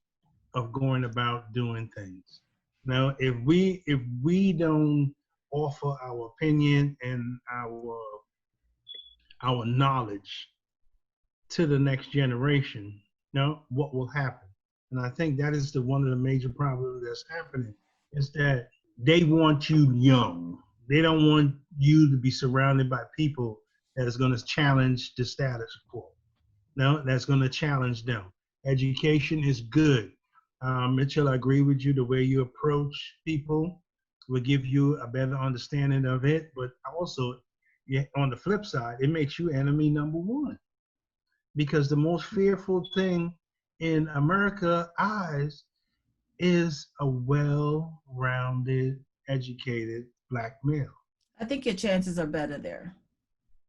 of going about doing things. Now, if we don't offer our opinion and our knowledge to the next generation, what will happen? And I think that is one of the major problems that's happening, is that they want you young. They don't want you to be surrounded by people that is going to challenge the status quo. No, that's going to challenge them. Education is good. Mitchell, I agree with you. The way you approach people will give you a better understanding of it. But also, on the flip side, it makes you enemy number one. Because the most fearful thing in America's eyes is a well-rounded, educated black male. I think your chances are better there.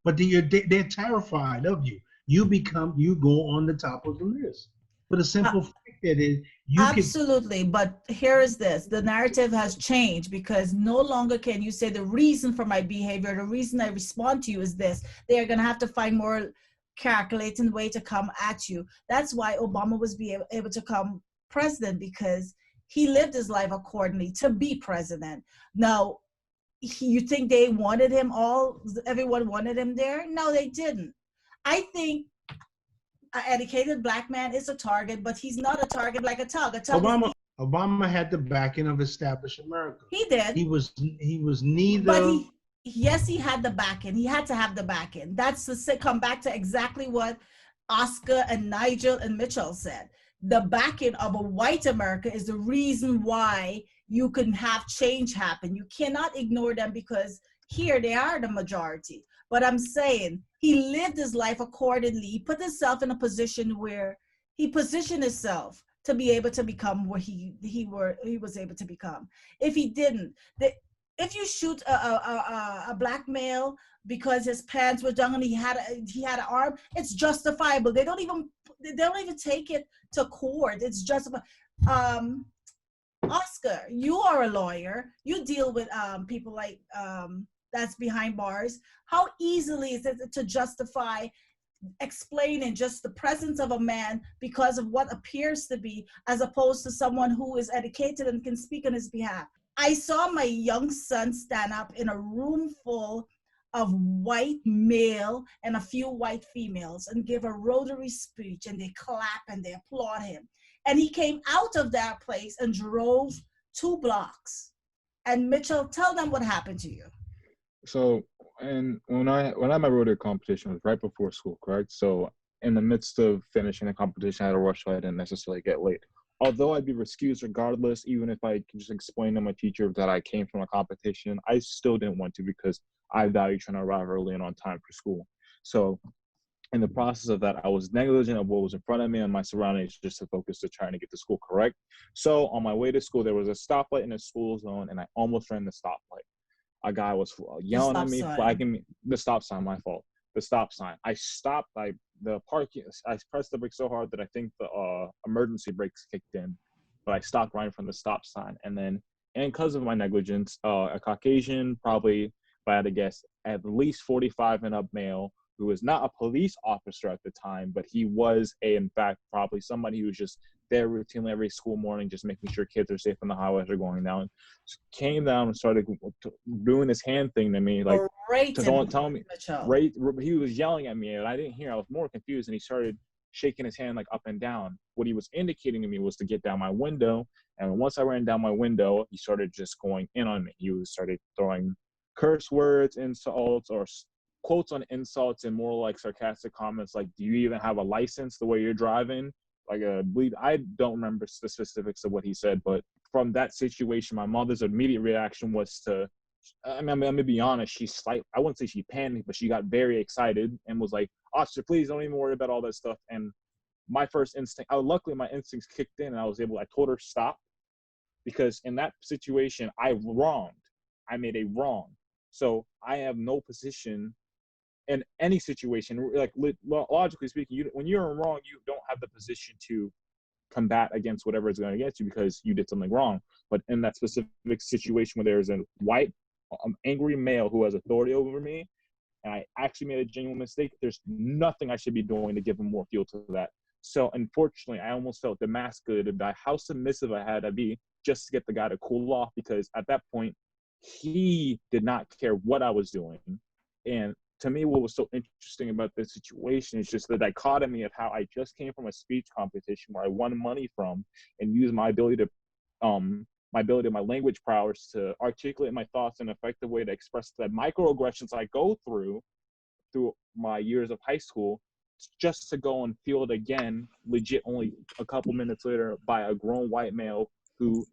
But they're terrified of you. You go on the top of the list. For the simple fact that absolutely. But here is this: the narrative has changed, because no longer can you say the reason for my behavior, the reason I respond to you is this. They are going to have to find more calculating way to come at you. That's why Obama was able to come president, because he lived his life accordingly to be president. Now, you think they wanted him everyone wanted him there? No, they didn't. I think an educated black man is a target, but he's not a target like a tug. Obama had the backing of established America. He did. He was neither. But yes, he had the backing. He had to have the backing. That's to come back to exactly what Oscar and Nigel and Mitchell said. The backing of a white America is the reason why you can have change happen. You cannot ignore them, because here they are the majority. But I'm saying he lived his life accordingly. He put himself in a position where he positioned himself to be able to become what he was able to become. If he didn't, if you shoot a black male because his pants were down and he had an arm, it's justifiable. They don't even take it to court. It's justifiable. Oscar, you are a lawyer. You deal with people like that's behind bars. How easily is it to justify explaining just the presence of a man because of what appears to be, as opposed to someone who is educated and can speak on his behalf? I saw my young son stand up in a room full of white male and a few white females and give a rotary speech, and they clap and they applaud him. And he came out of that place and drove 2 blocks. And Mitchell, tell them what happened to you. So, and when I had my rotary competition, it was right before school, correct? So in the midst of finishing the competition, I had a rush, so I didn't necessarily get late. Although I'd be excused regardless, even if I could just explain to my teacher that I came from a competition, I still didn't want to, because I value trying to arrive early and on time for school. So in the process of that, I was negligent of what was in front of me and my surroundings, just to focus to trying to get to school correct. So on my way to school, there was a stoplight in a school zone, and I almost ran the stoplight. A guy was yelling at me, flagging me. The stop sign, my fault. The stop sign. I stopped. I pressed the brake so hard that I think the emergency brakes kicked in, but I stopped right in front of the stop sign. And because of my negligence, a Caucasian, probably, if I had to guess, at least 45 and up male, who was not a police officer at the time, but he was in fact, probably somebody who was just there routinely every school morning, just making sure kids are safe on the highways are going down, came down and started doing this hand thing to me, like, don't tell me, right? He was yelling at me and I didn't hear. I was more confused, and he started shaking his hand like up and down. What he was indicating to me was to get down my window, and once I ran down my window, he started just going in on me. He started throwing curse words, insults, or quotes on insults, and more like sarcastic comments like, do you even have a license the way you're driving? Like, I don't remember the specifics of what he said, but from that situation, my mother's immediate reaction was to, I'm gonna be honest, I wouldn't say she panicked, but she got very excited and was like, officer, please don't even worry about all that stuff. And my first instinct, luckily my instincts kicked in, and I told her stop, because in that situation, I made a wrong. So I have no position in any situation, like logically speaking, when you're in wrong, you don't have the position to combat against whatever is going against you because you did something wrong. But in that specific situation where there's a white, angry male who has authority over me, and I actually made a genuine mistake, there's nothing I should be doing to give him more fuel to that. So unfortunately, I almost felt demasculated by how submissive I had to be just to get the guy to cool off, because at that point, he did not care what I was doing. And to me, what was so interesting about this situation is just the dichotomy of how I just came from a speech competition where I won money from and used my ability to, my language prowess to articulate my thoughts in an effective way to express the microaggressions I go through my years of high school, just to go and feel it again, legit only a couple minutes later, by a grown white male who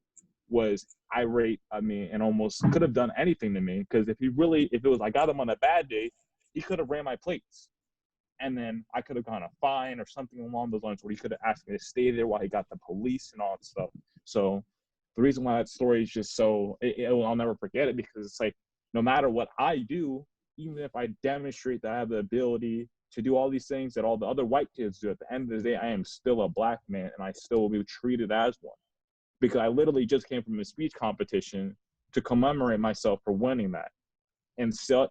was irate, and almost could have done anything to me. Because if it was I got him on a bad day, he could have ran my plates, and then I could have gone a fine or something along those lines, where he could have asked me to stay there while he got the police and all that stuff. So the reason why that story is just so, I'll never forget it, because it's like, no matter what I do, even if I demonstrate that I have the ability to do all these things that all the other white kids do, at the end of the day, I am still a black man, and I still will be treated as one. Because I literally just came from a speech competition to commemorate myself for winning that. And still,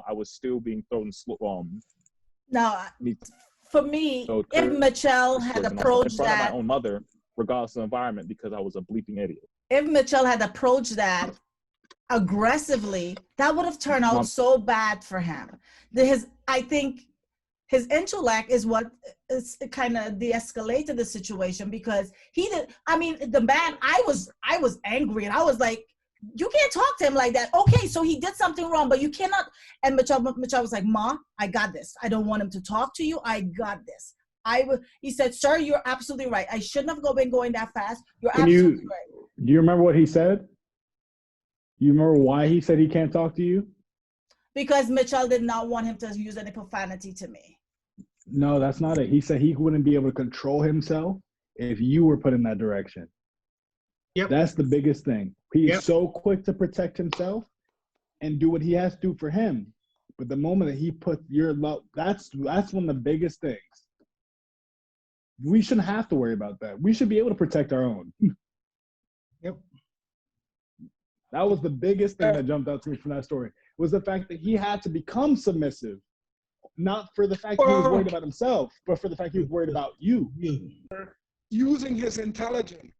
I was still being thrown Now, for me, if Michelle had approached that, in front of my own mother, regardless of the environment, because I was a bleeping idiot. If Michelle had approached that aggressively, that would have turned out so bad for him. I think his intellect is what is kind of de-escalated the situation, because the man, I was angry, and I was like, you can't talk to him like that. Okay, so he did something wrong, but you cannot. And Michelle was like, Ma, I got this. I don't want him to talk to you. I got this. He said, sir, you're absolutely right. I shouldn't have been going that fast. You're absolutely right. Do you remember what he said? You remember why he said he can't talk to you? Because Michelle did not want him to use any profanity to me. No, that's not it. He said he wouldn't be able to control himself if you were put in that direction. Yep. That's the biggest thing. He's so quick to protect himself and do what he has to do for him. But the moment that he put your love, that's one of the biggest things. We shouldn't have to worry about that. We should be able to protect our own. Yep. That was the biggest thing that jumped out to me from that story, was the fact that he had to become submissive, not for the fact he was worried about himself, but for the fact he was worried about you. Using his intelligence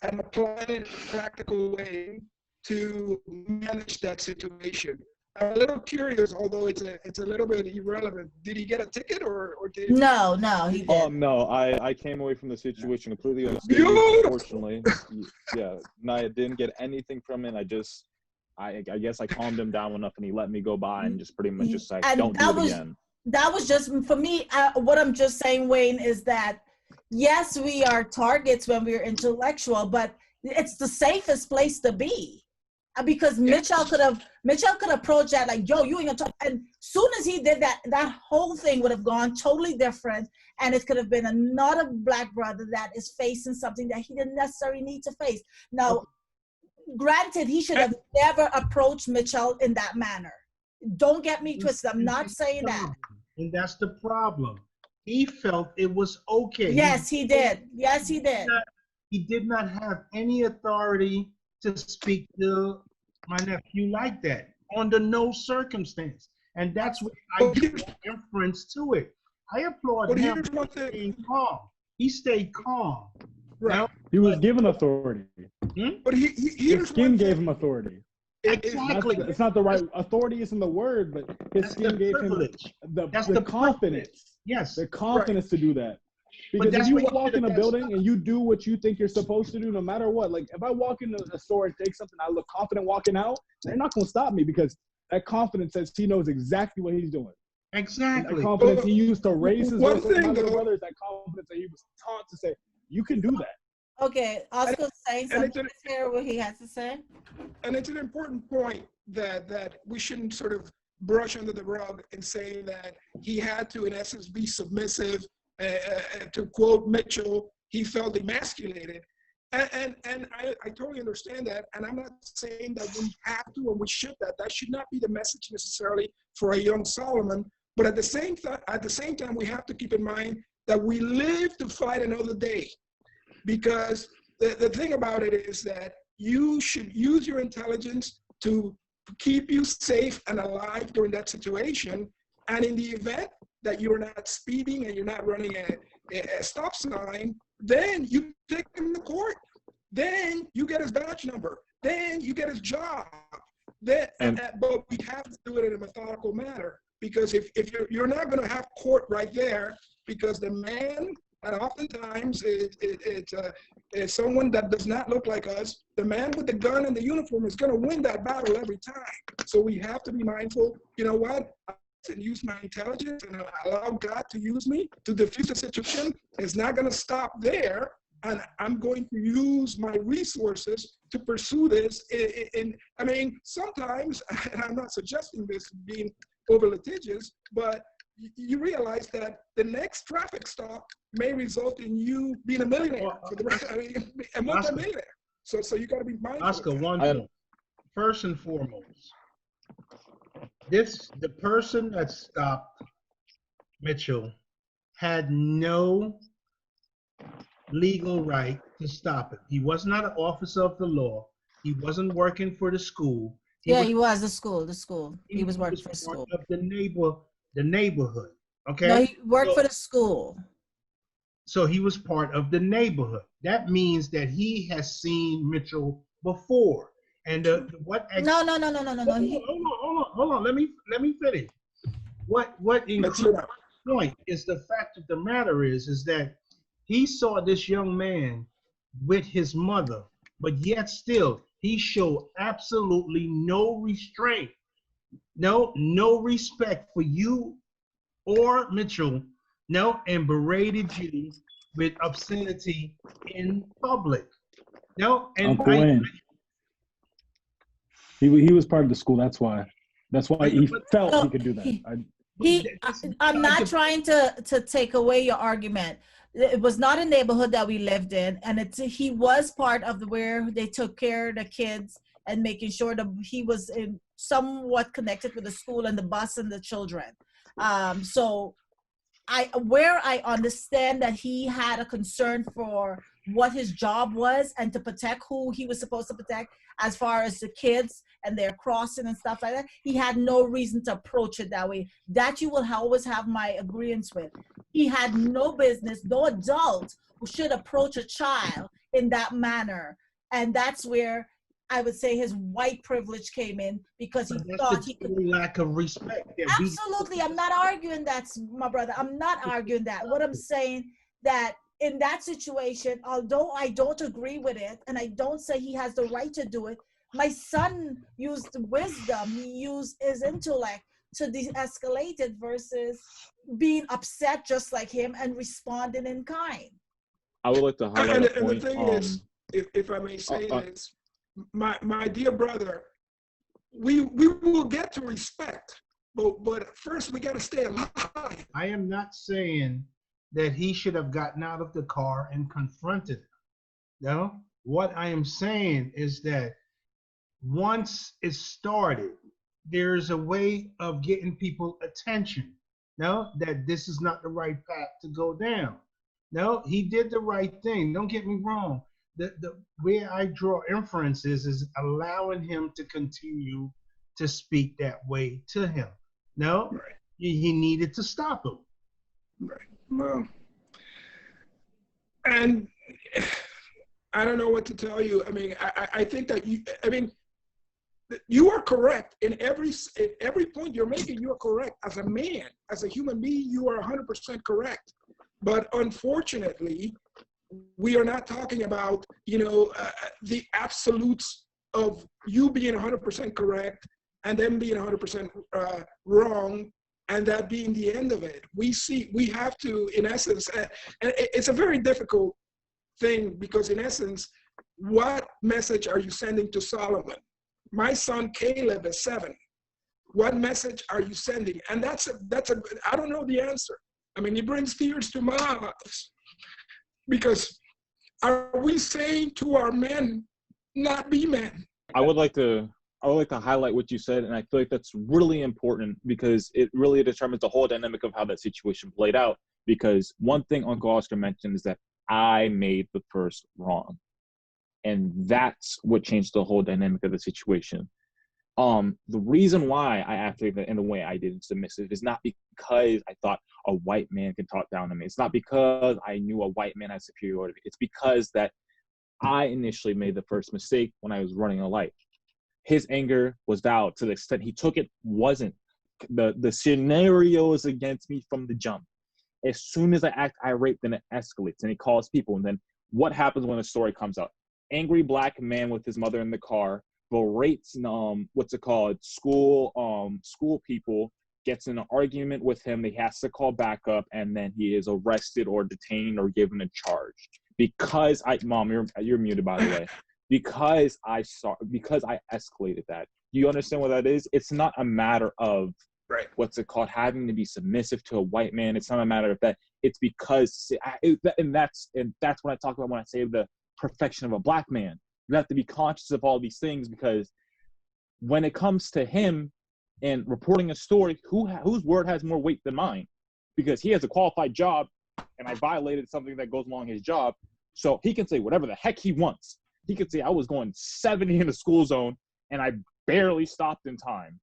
and applying it in a practical way to manage that situation. I'm a little curious, although it's a little bit irrelevant. Did he get a ticket or did he? No, he didn't. No, I came away from the situation completely unscathed, unfortunately. Yeah, no, I didn't get anything from it. I guess I calmed him down enough, and he let me go by and just pretty much just like, don't do it again. That was just, for me, what I'm just saying, Wayne, is that yes, we are targets when we're intellectual, but it's the safest place to be. because Mitchell could have approached that like, yo, you ain't gonna talk. And soon as he did that, that whole thing would have gone totally different, and it could have been another black brother that is facing something that he didn't necessarily need to face. Now, granted, he should have never approached Mitchell in that manner. Don't get me twisted. I'm not saying that. And that's the problem. He felt it was okay. Yes, he did. Yes, he did. He did not have any authority to speak to my nephew like that under no circumstance. And that's what I give inference to it. I applaud him for staying calm. He stayed calm. Right. Now, He was given authority. But His skin gave him authority. exactly. It's not the right authority isn't the word, but his That's skin the gave privilege. him That's the the confidence. Yes. The confidence to do that. Because that's if you what he walk should in a have building done. and you do what you think you're supposed to do, no matter what, like if I walk into a store and take something, I look confident walking out, they're not going to stop me because that confidence says he knows exactly what he's doing. Exactly. And that confidence he used to raise his One voice with my thing, little though- brother is that confidence that he was taught to say, you can do that. Okay, Oscar's saying and it's something. Let's hear what he has to say. And it's an important point that we shouldn't sort of brush under the rug and say that he had to, in essence, be submissive. To quote Mitchell, he felt emasculated. And I totally understand that. And I'm not saying that we have to or we should that. That should not be the message necessarily for a young Solomon. But at the same time, we have to keep in mind that we live to fight another day. Because the thing about it is that you should use your intelligence to keep you safe and alive during that situation. And in the event that you're not speeding and you're not running a stop sign, then you take him to court. Then you get his badge number. Then you get his job. But we have to do it in a methodical manner. Because if you're not going to have court right there, because the man, and oftentimes it's someone that does not look like us, the man with the gun and the uniform is going to win that battle every time. So we have to be mindful. You know what? And use my intelligence and allow God to use me to diffuse the situation. It's not going to stop there, and I'm going to use my resources to pursue this. I mean, sometimes, and I'm not suggesting this being over litigious, but you realize that the next traffic stop may result in you being a millionaire, a multi-millionaire. So you got to be mindful. Oscar, one point. First and foremost, the person that stopped Mitchell had no legal right to stop him. He was not an officer of the law. He wasn't working for the school. He was the school. He was working for the school. Of the neighborhood. Okay. No, he worked for the school. So he was part of the neighborhood. That means that he has seen Mitchell before. And No. Hold on. Let me finish. What includes the point is the fact of the matter is that he saw this young man with his mother, but yet still he showed absolutely no restraint, no respect for you or Mitchell, and berated you with obscenity in public. He was part of the school. That's why he felt he could do that. I'm not trying to take away your argument. It was not a neighborhood that we lived in, and he was part of where they took care of the kids and making sure that he was somewhat connected with the school and the bus and the children. So I understand that he had a concern for what his job was and to protect who he was supposed to protect as far as the kids and their crossing and stuff like that. He had no reason to approach it that way. That you will always have my agreement with. He had no business, no adult who should approach a child in that manner. And that's where I would say his white privilege came in, because he thought he could. Lack of respect. Absolutely. I'm not arguing that, my brother. I'm not arguing that. What I'm saying that in that situation, although I don't agree with it, and I don't say he has the right to do it, my son used wisdom. He used his intellect to de-escalate it versus being upset just like him and responding in kind. I would like to highlight a point. And the thing is, if I may say this, my dear brother, we will get to respect, but first we got to stay alive. I am not saying that he should have gotten out of the car and confronted him. No, what I am saying is that once it's started, there's a way of getting people attention. No, that this is not the right path to go down. No, he did the right thing. Don't get me wrong. The where I draw inferences is allowing him to continue to speak that way to him. No, Right. he needed to stop him. Right. Well, and I don't know what to tell you. I mean, I think that you are correct in every point you're making. You are correct as a man, as a human being. You are 100% correct. But unfortunately, we are not talking about the absolutes of you being 100% correct and them being 100% wrong, and that being the end of it. We have to, in essence, and it's a very difficult thing, because in essence, what message are you sending to Solomon? My son Caleb is 7. What message are you sending? And that's I don't know the answer. I mean, it brings tears to my eyes, because are we saying to our men, not be men? I would like to highlight what you said, and I feel like that's really important, because it really determines the whole dynamic of how that situation played out. Because one thing Uncle Oscar mentioned is that I made the first wrong, and that's what changed the whole dynamic of the situation. The reason why I acted in the way I did, submissive, is not because I thought a white man can talk down to me. It's not because I knew a white man had superiority. It's because that I initially made the first mistake when I was running a light. His anger was valid to the extent he took it. Wasn't the scenario is against me from the jump. As soon as I act irate, then it escalates and he calls people. And then what happens when the story comes out? Angry black man with his mother in the car berates school people, gets in an argument with him. He has to call backup, and then he is arrested or detained or given a charge because Mom, you're muted, by the way. Because I escalated that. Do you understand what that is? It's not a matter of having to be submissive to a white man. It's not a matter of that. It's because and that's what I talk about when I say the perfection of a black man. You have to be conscious of all these things, because when it comes to him and reporting a story, whose word has more weight than mine? Because he has a qualified job and I violated something that goes along his job. So he can say whatever the heck he wants. He could say I was going 70 in the school zone and I barely stopped in time.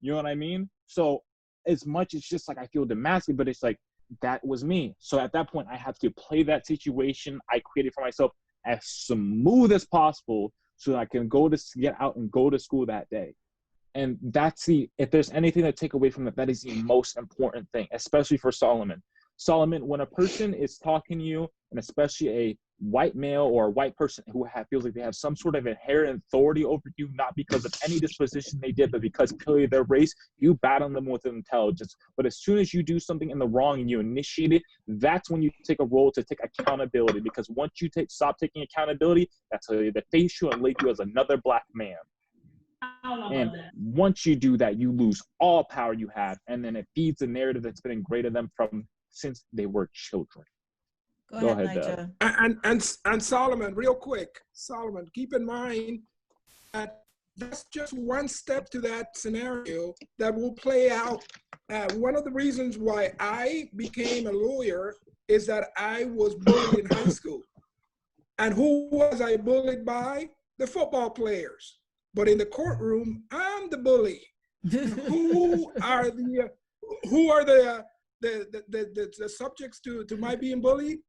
You know what I mean? So as much as just like I feel demasculated, but it's like that was me. So at that point, I have to play that situation I created for myself as smooth as possible so that I can get out and go to school that day. And if there's anything to take away from that is the most important thing, especially for Solomon. Solomon, when a person is talking to you, and especially a white male or a white person who feels like they have some sort of inherent authority over you, not because of any disposition they did, but because purely of their race, you battle them with intelligence. But as soon as you do something in the wrong and you initiate it, that's when you take a role to take accountability. Because once you stop taking accountability, that's how they face you and label you as another black man. And once you do that, you lose all power you have, and then it feeds a narrative that's been ingrained in them since they were children. Go ahead, and Solomon, real quick, Solomon, keep in mind that that's just one step to that scenario that will play out. One of the reasons why I became a lawyer is that I was bullied in high school. And who was I bullied by? The football players. But in the courtroom, I'm the bully. Who are the subjects to my being bullied?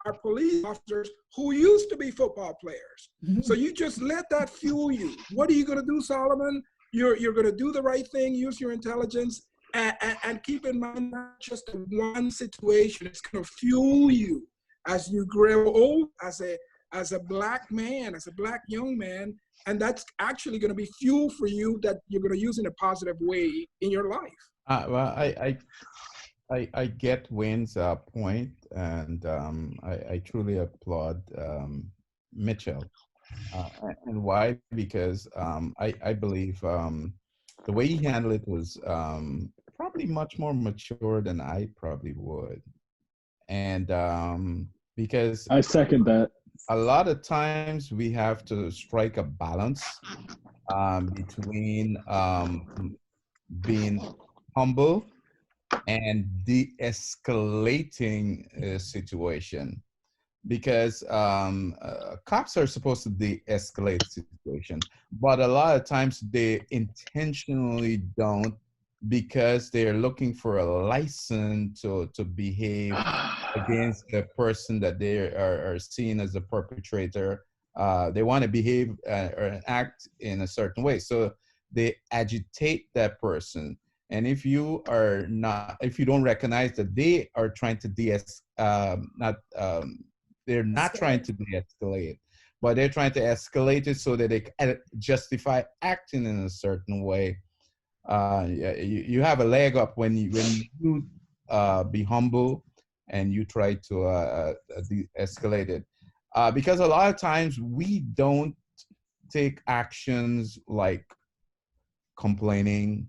Are police officers who used to be football players. So you just let that fuel you. What are you going to do, Solomon? You're going to do the right thing, use your intelligence, and keep in mind not just one situation. It's going to fuel you as you grow old, as a black man, as a black young man, and that's actually going to be fuel for you that you're going to use in a positive way in your life. Well, I get Wayne's point, and I truly applaud Mitchell And why? Because I believe the way he handled it was probably much more mature than I probably would. And because I second that. a lot of times we have to strike a balance between being humble and de-escalating a situation, because cops are supposed to de-escalate the situation, but a lot of times they intentionally don't, because they're looking for a license to behave against the person that they are seen as a perpetrator. They want to behave or act in a certain way, so they agitate that person. And if you don't recognize that they are trying to not they're not trying to de-escalate, but they're trying to escalate it so that they can justify acting in a certain way. You have a leg up when you be humble and you try to de-escalate it, because a lot of times we don't take actions like complaining,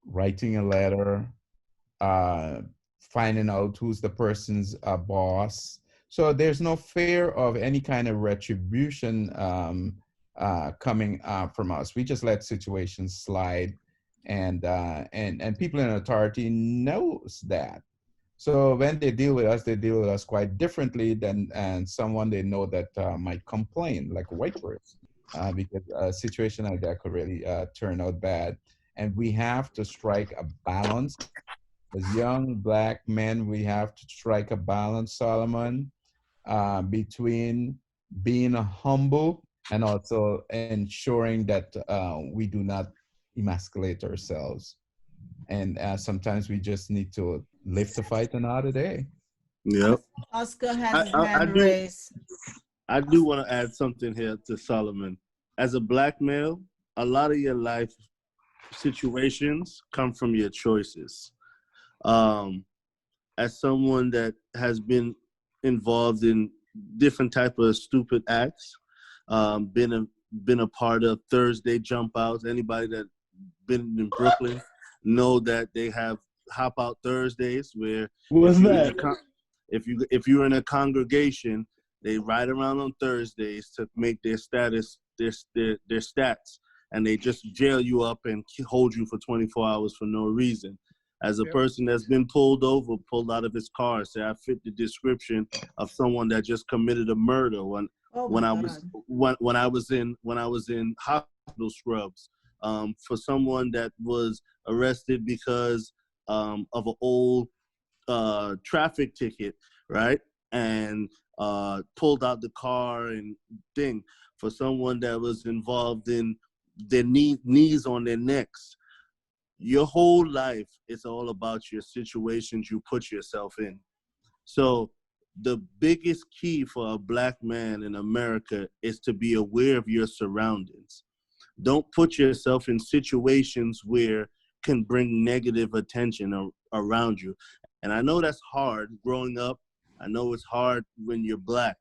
writing a letter, uh, finding out who's the person's boss. So there's no fear of any kind of retribution coming from us. We just let situations slide, and people in authority knows that. So when they deal with us, they deal with us quite differently than and someone they know that might complain, like a white person, because a situation like that could really turn out bad. And we have to strike a balance. As young Black men, we have to strike a balance, Solomon, between being humble and also ensuring that we do not emasculate ourselves. And sometimes we just need to live to fight another day. Yep. Oscar has his I hand do. raised. I do want to add something here to Solomon. As a Black male, a lot of your life situations come from your choices. As someone that has been involved in different type of stupid acts, been a part of Thursday jump outs. Anybody that been in Brooklyn know that they have hop out Thursdays where What's that? if you're in a congregation, they ride around on Thursdays to make their status their stats, and they just jail you up and hold you for 24 hours for no reason. As a person that's been pulled out of his car, say I fit the description of someone that just committed a murder when I was in hospital scrubs, for someone that was arrested because of an old traffic ticket, right? And pulled out the car and thing, for someone that was involved in their knees on their necks. Your whole life, it's all about your situations you put yourself in. So the biggest key for a Black man in America is to be aware of your surroundings. Don't put yourself in situations where can bring negative attention around you. And I know that's hard growing up. I know it's hard when you're Black,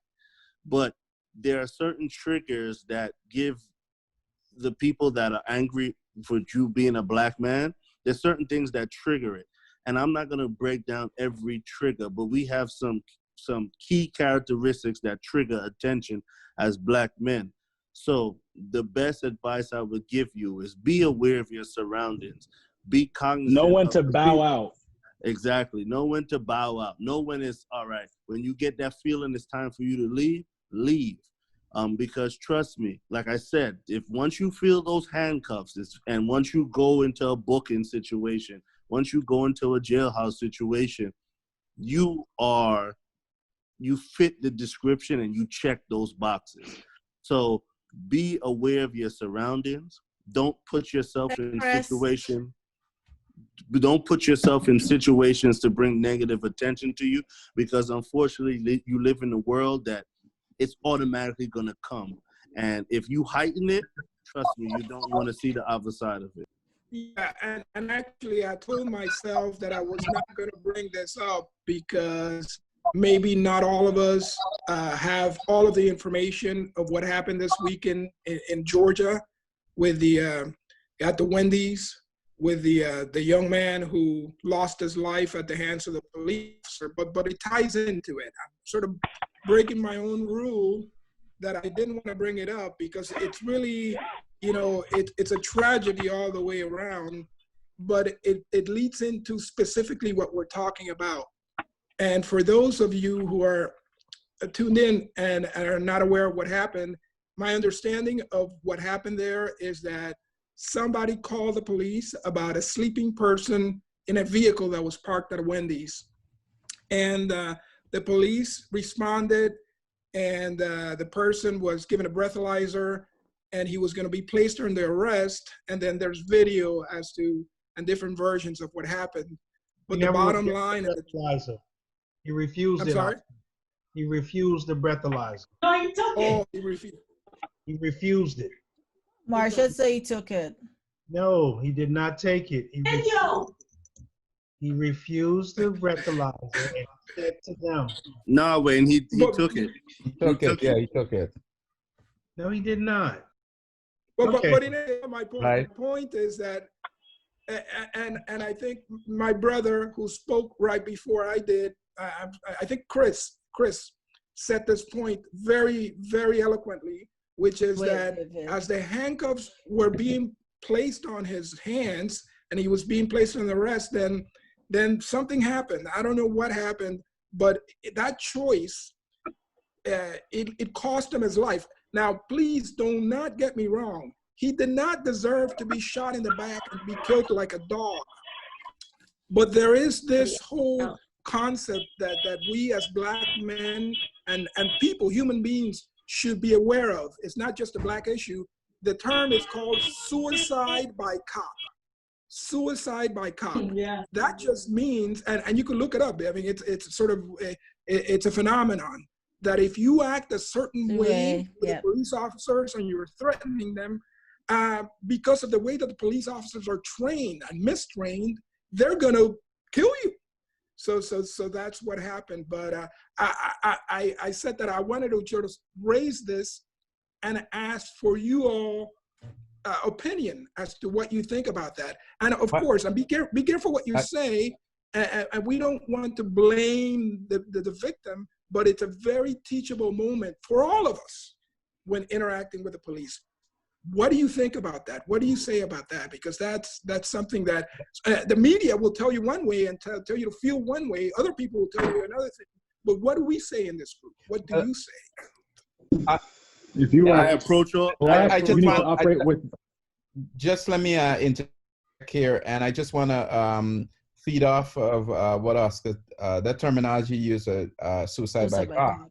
but there are certain triggers that give the people that are angry for you being a Black man, there's certain things that trigger it. And I'm not gonna break down every trigger, but we have some key characteristics that trigger attention as Black men. So the best advice I would give you is be aware of your surroundings. Be cognizant. Know when to bow out. Exactly. Know when to bow out. Know when it's all right. When you get that feeling it's time for you to leave, leave. Because trust me, like I said, if once you feel those handcuffs, and once you go into a booking situation, once you go into a jailhouse situation, you fit the description and you check those boxes. So be aware of your surroundings. Don't put yourself in situations. Don't put yourself in situations to bring negative attention to you, because unfortunately you live in a world that it's automatically going to come. And if you heighten it, trust me, you don't want to see the other side of it. Yeah, and actually I told myself that I was not going to bring this up because maybe not all of us have all of the information of what happened this weekend in Georgia with the at the Wendy's with the young man who lost his life at the hands of the police officer. But it ties into it. I'm sort of breaking my own rule that I didn't want to bring it up because it's really, you know, it's a tragedy all the way around, but it leads into specifically what we're talking about. And for those of you who are tuned in and are not aware of what happened, my understanding of what happened there is that somebody called the police about a sleeping person in a vehicle that was parked at a Wendy's. And the police responded, and the person was given a breathalyzer, and he was going to be placed under arrest. And then there's video as to, and different versions of what happened. But the bottom line is breathalyzer. He refused I'm it. sorry? He refused the breathalyzer. No, he took it. He refused. He refused it. Marsha said he took it. No, he did not take it. He refused the breathalyzer and said to them. No, Wayne, he took it. He took it. Yeah, he took it. No, he did not. But, Okay. but in my point, Right. my point is that, and I think my brother who spoke right before I did, I think Chris set this point very, very eloquently, which is that as the handcuffs were being placed on his hands and he was being placed on arrest, then something happened. I don't know what happened, but that choice, it cost him his life. Now, please do not get me wrong. He did not deserve to be shot in the back and be killed like a dog. But there is this whole concept that we as Black men and people, human beings, should be aware of. It's not just a Black issue. The term is called suicide by cop. Suicide by cop. Yeah. That just means, and you can look it up. I mean, it's sort of it's a phenomenon that if you act a certain way with the police officers and you're threatening them, because of the way that the police officers are trained and mistrained, they're gonna kill you. So that's what happened. But I said that I wanted to just raise this and ask for you all opinion as to what you think about that. And of course, and be careful what you say. And we don't want to blame the victim, but it's a very teachable moment for all of us when interacting with the police. What do you think about that? What do you say about that? Because that's something that the media will tell you one way and tell you to feel one way. Other people will tell you another thing. But what do we say in this group? What do you say? If you approach all, I just you need want to operate with. Just let me interject here, and I just want to feed off of what Oscar, that terminology used, suicide by cop.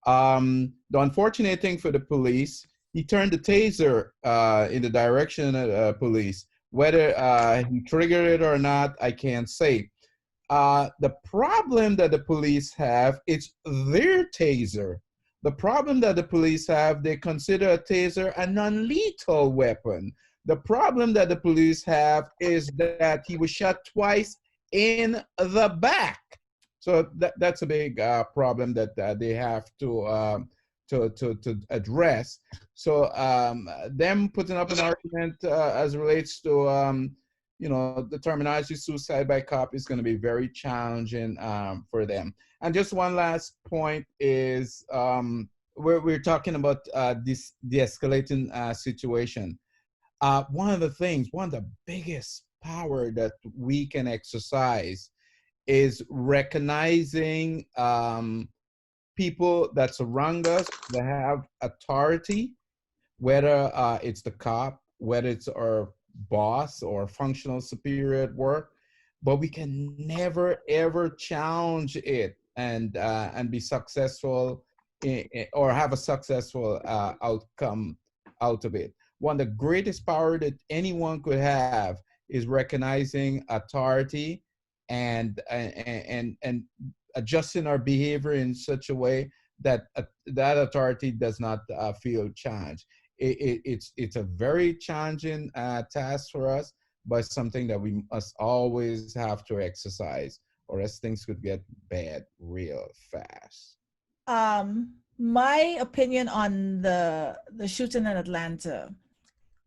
The unfortunate thing for the police, he turned the taser in the direction of the police. Whether he triggered it or not, I can't say. The problem that the police have, it's their taser. The problem that the police have, they consider a taser a non-lethal weapon. The problem that the police have is that he was shot twice in the back. So that's a big problem that they have to address. So them putting up an argument as it relates to the terminology suicide by cop is going to be very challenging for them. And just one last point is we're talking about this de-escalating situation. One of the biggest power that we can exercise is recognizing people that surround us that have authority, whether it's the cop, whether it's our boss or functional superior at work, but we can never ever challenge it and be successful or have a successful outcome out of it. One of the greatest power that anyone could have is recognizing authority and adjusting our behavior in such a way that that authority does not feel challenged. It's a very challenging task for us, but something that we must always have to exercise. or else things could get bad real fast. My opinion on the shooting in Atlanta.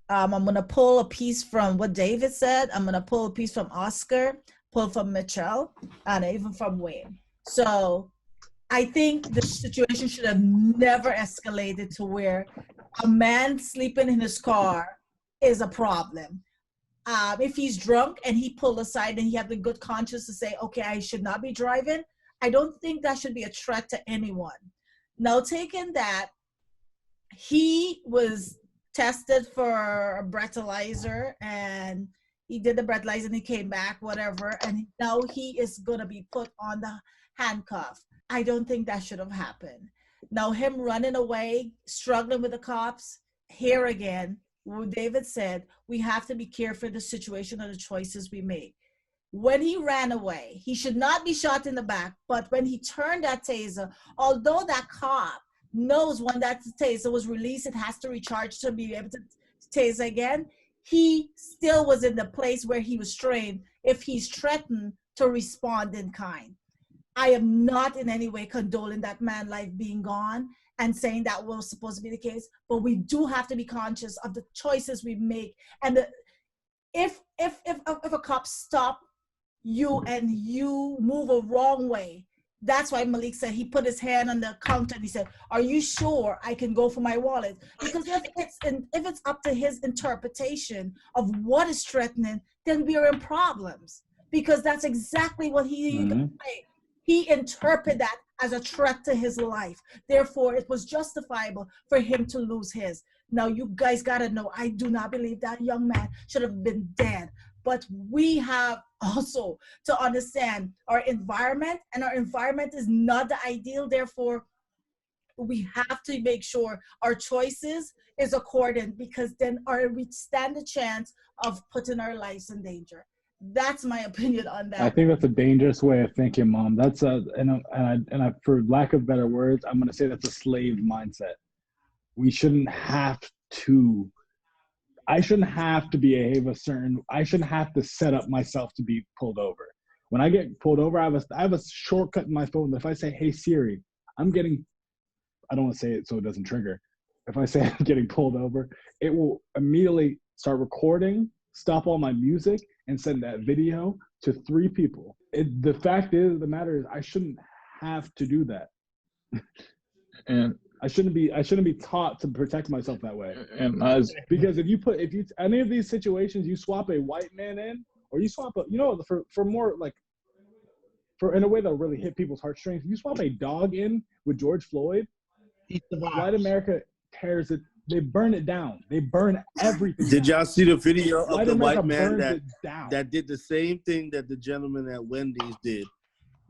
I'm gonna pull a piece from what David said. I'm gonna pull a piece from Oscar, pull from Mitchell, and even from Wayne. So I think the situation should have never escalated to where a man sleeping in his car is a problem. If he's drunk and he pulled aside and he had the good conscience to say, okay, I should not be driving, I don't think that should be a threat to anyone. Now, taking that, he was tested for a breathalyzer and he did the breathalyzer and he came back, whatever, and now he is going to be put on the handcuff. I don't think that should have happened. Now, him running away, struggling with the cops, here again, what David said, we have to be careful of the situation and the choices we make. When he ran away, he should not be shot in the back, but when he turned that taser, although that cop knows when that taser was released, it has to recharge to be able to taser again, he still was in the place where he was trained if he's threatened to respond in kind. I am not in any way condoling that man's life being gone and saying that was supposed to be the case, but we do have to be conscious of the choices we make. And if a cop stop you and you move a wrong way, that's why Malik said he put his hand on the counter and he said, "Are you sure I can go for my wallet?" Because if it's up to his interpretation of what is threatening, then we are in problems. Because that's exactly what he he interpreted that as a threat to his life. Therefore, it was justifiable for him to lose his. Now, you guys got to know, I do not believe that young man should have been dead. But we have also to understand our environment, and our environment is not the ideal. Therefore, we have to make sure our choices is accordant, because then we stand a chance of putting our lives in danger. That's my opinion on that. I think that's a dangerous way of thinking, Mom. That's for lack of better words, I'm going to say that's a slave mindset. We shouldn't have to. I shouldn't have to behave a certain. I shouldn't have to set up myself to be pulled over. When I get pulled over, I have a shortcut in my phone. If I say, "Hey Siri, I'm getting," I don't want to say it so it doesn't trigger. If I say I'm getting pulled over, it will immediately start recording, stop all my music, and send that video to 3 people. The fact is, the matter is, I shouldn't have to do that, and I shouldn't be taught to protect myself that way. And because if you any of these situations, you swap a white man in, or you swap for more like, for in a way that'll really hit people's heartstrings. If you swap a dog in with George Floyd, white America tears it. They burn it down. They burn everything. Did y'all see the video of White the America white man burns it down. that did the same thing that the gentleman at Wendy's did?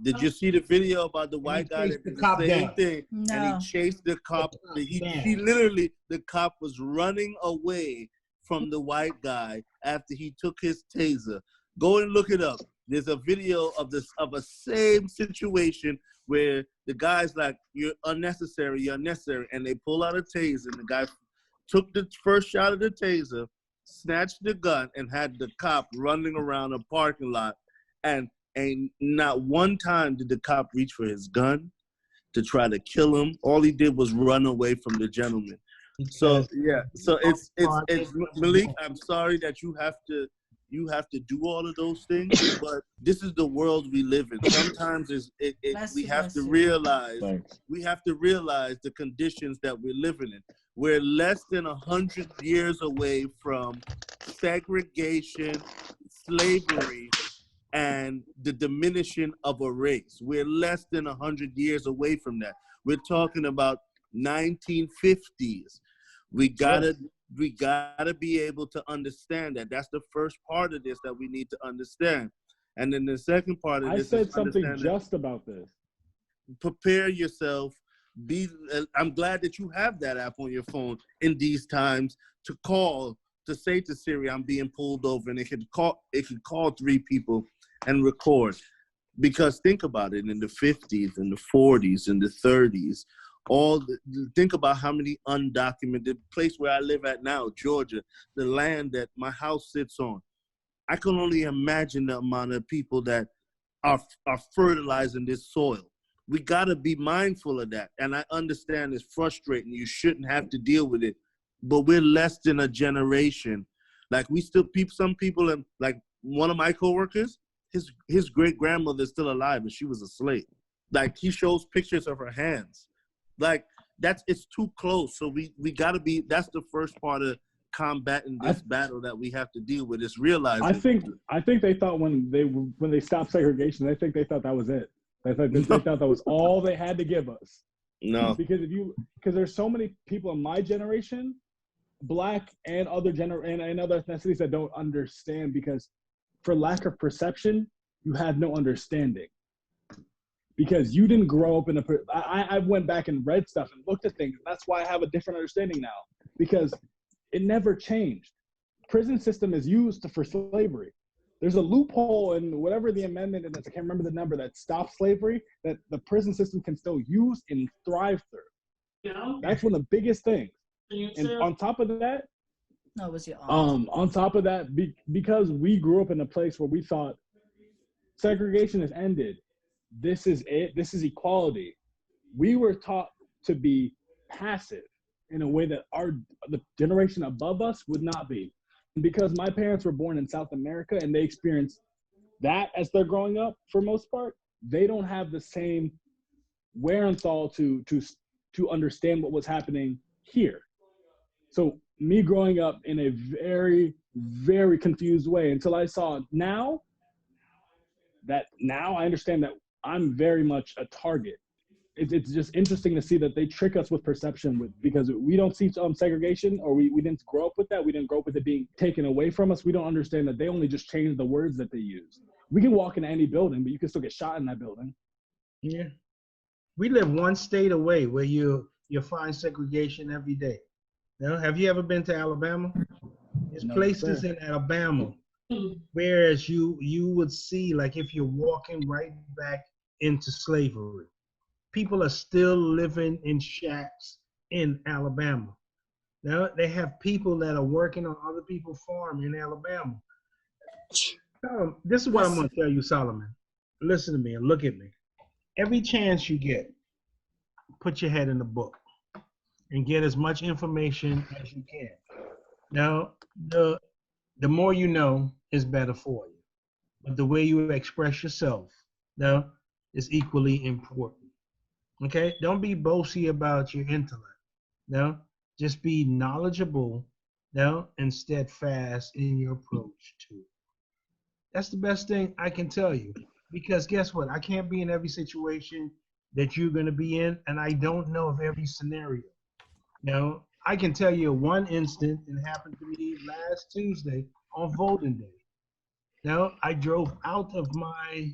Did you see the video about the white guy that did the same thing? No. And he chased the cop. He literally, the cop was running away from the white guy after he took his taser. Go and look it up. There's a video of a same situation where the guy's like, "You're unnecessary, and they pull out a taser, and the guy took the first shot of the taser, snatched the gun, and had the cop running around a parking lot. And not one time did the cop reach for his gun to try to kill him. All he did was run away from the gentleman. So yeah, so it's Malik, I'm sorry that you have to do all of those things, but this is the world we live in. Sometimes we have to realize the conditions that we're living in. We're less than 100 years away from segregation, slavery, and the diminishing of a race. We're less than 100 years away from that. We're talking about 1950s. We gotta be able to understand that. That's the first part of this that we need to understand. And then the second part of this I said something just about this. Prepare yourself. I'm glad that you have that app on your phone in these times to call, to say to Siri, "I'm being pulled over," and it could call 3 people and record. Because think about it, in the 50s, in the 40s, in the 30s, think about how many undocumented, place where I live at now, Georgia, the land that my house sits on. I can only imagine the amount of people that are fertilizing this soil. We got to be mindful of that. And I understand it's frustrating. You shouldn't have to deal with it. But we're less than a generation. Like some people, and like one of my coworkers, his great grandmother is still alive and she was a slave. Like he shows pictures of her hands. Like it's too close. So we got to be, that's the first part of combating this battle that we have to deal with, is realizing. I think they thought when they stopped segregation, they thought that was it. They thought that was all they had to give us. No. Because there's so many people in my generation, Black and other and other ethnicities, that don't understand, because for lack of perception, you have no understanding. Because you didn't grow up in I went back and read stuff and looked at things. That's why I have a different understanding now, because it never changed. Prison system is used for slavery. There's a loophole in whatever the amendment is, I can't remember the number, that stops slavery, that the prison system can still use and thrive through. Yeah. That's one of the biggest things. And on top of that, no, it was your aunt. On top of that, because we grew up in a place where we thought segregation has ended, this is it, this is equality. We were taught to be passive in a way that the generation above us would not be. And because my parents were born in South America and they experienced that as they're growing up, for most part, they don't have the same wherewithal to understand what was happening here. So me growing up in a very, very confused way until I saw now I understand that I'm very much a target. It's just interesting to see that they trick us with perception, because we don't see segregation, or we didn't grow up with that. We didn't grow up with it being taken away from us. We don't understand that they only just changed the words that they use. We can walk into any building, but you can still get shot in that building. Yeah. We live one state away where you find segregation every day. Now, have you ever been to Alabama? There's places in Alabama, whereas you would see, like, if you're walking right back into slavery, people are still living in shacks in Alabama. Now they have people that are working on other people's farm in Alabama. This is what I'm going to tell you, Solomon. Listen to me and look at me. Every chance you get, put your head in the book and get as much information as you can. Now, the more you know is better for you. But the way you express yourself now is equally important. Okay? Don't be boasty about your intellect. No? Just be knowledgeable, no, and steadfast in your approach to it. That's the best thing I can tell you. Because guess what? I can't be in every situation that you're going to be in, and I don't know of every scenario. Now, I can tell you one instant, it happened to me last Tuesday on voting day. Now, I drove out of where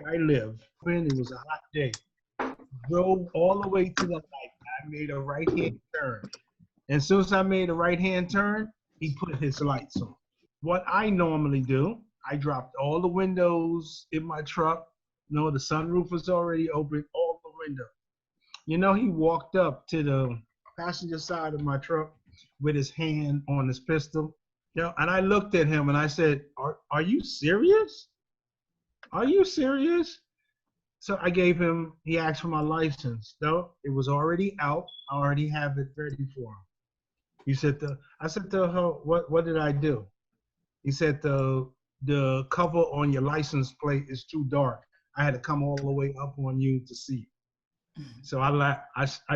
I live, and it was a hot day. Drove all the way to the light. I made a right-hand turn. And as soon as I made a right-hand turn, he put his lights on. What I normally do, I dropped all the windows in my truck. You know, the sunroof was already open, all the windows. You know, he walked up to the passenger side of my truck with his hand on his pistol. You know, and I looked at him and I said, are you serious? Are you serious? So I gave him, he asked for my license. No, it was already out. I already have it ready for him. He said, I said to her, what did I do? He said, the cover on your license plate is too dark. I had to come all the way up on you to see it. So I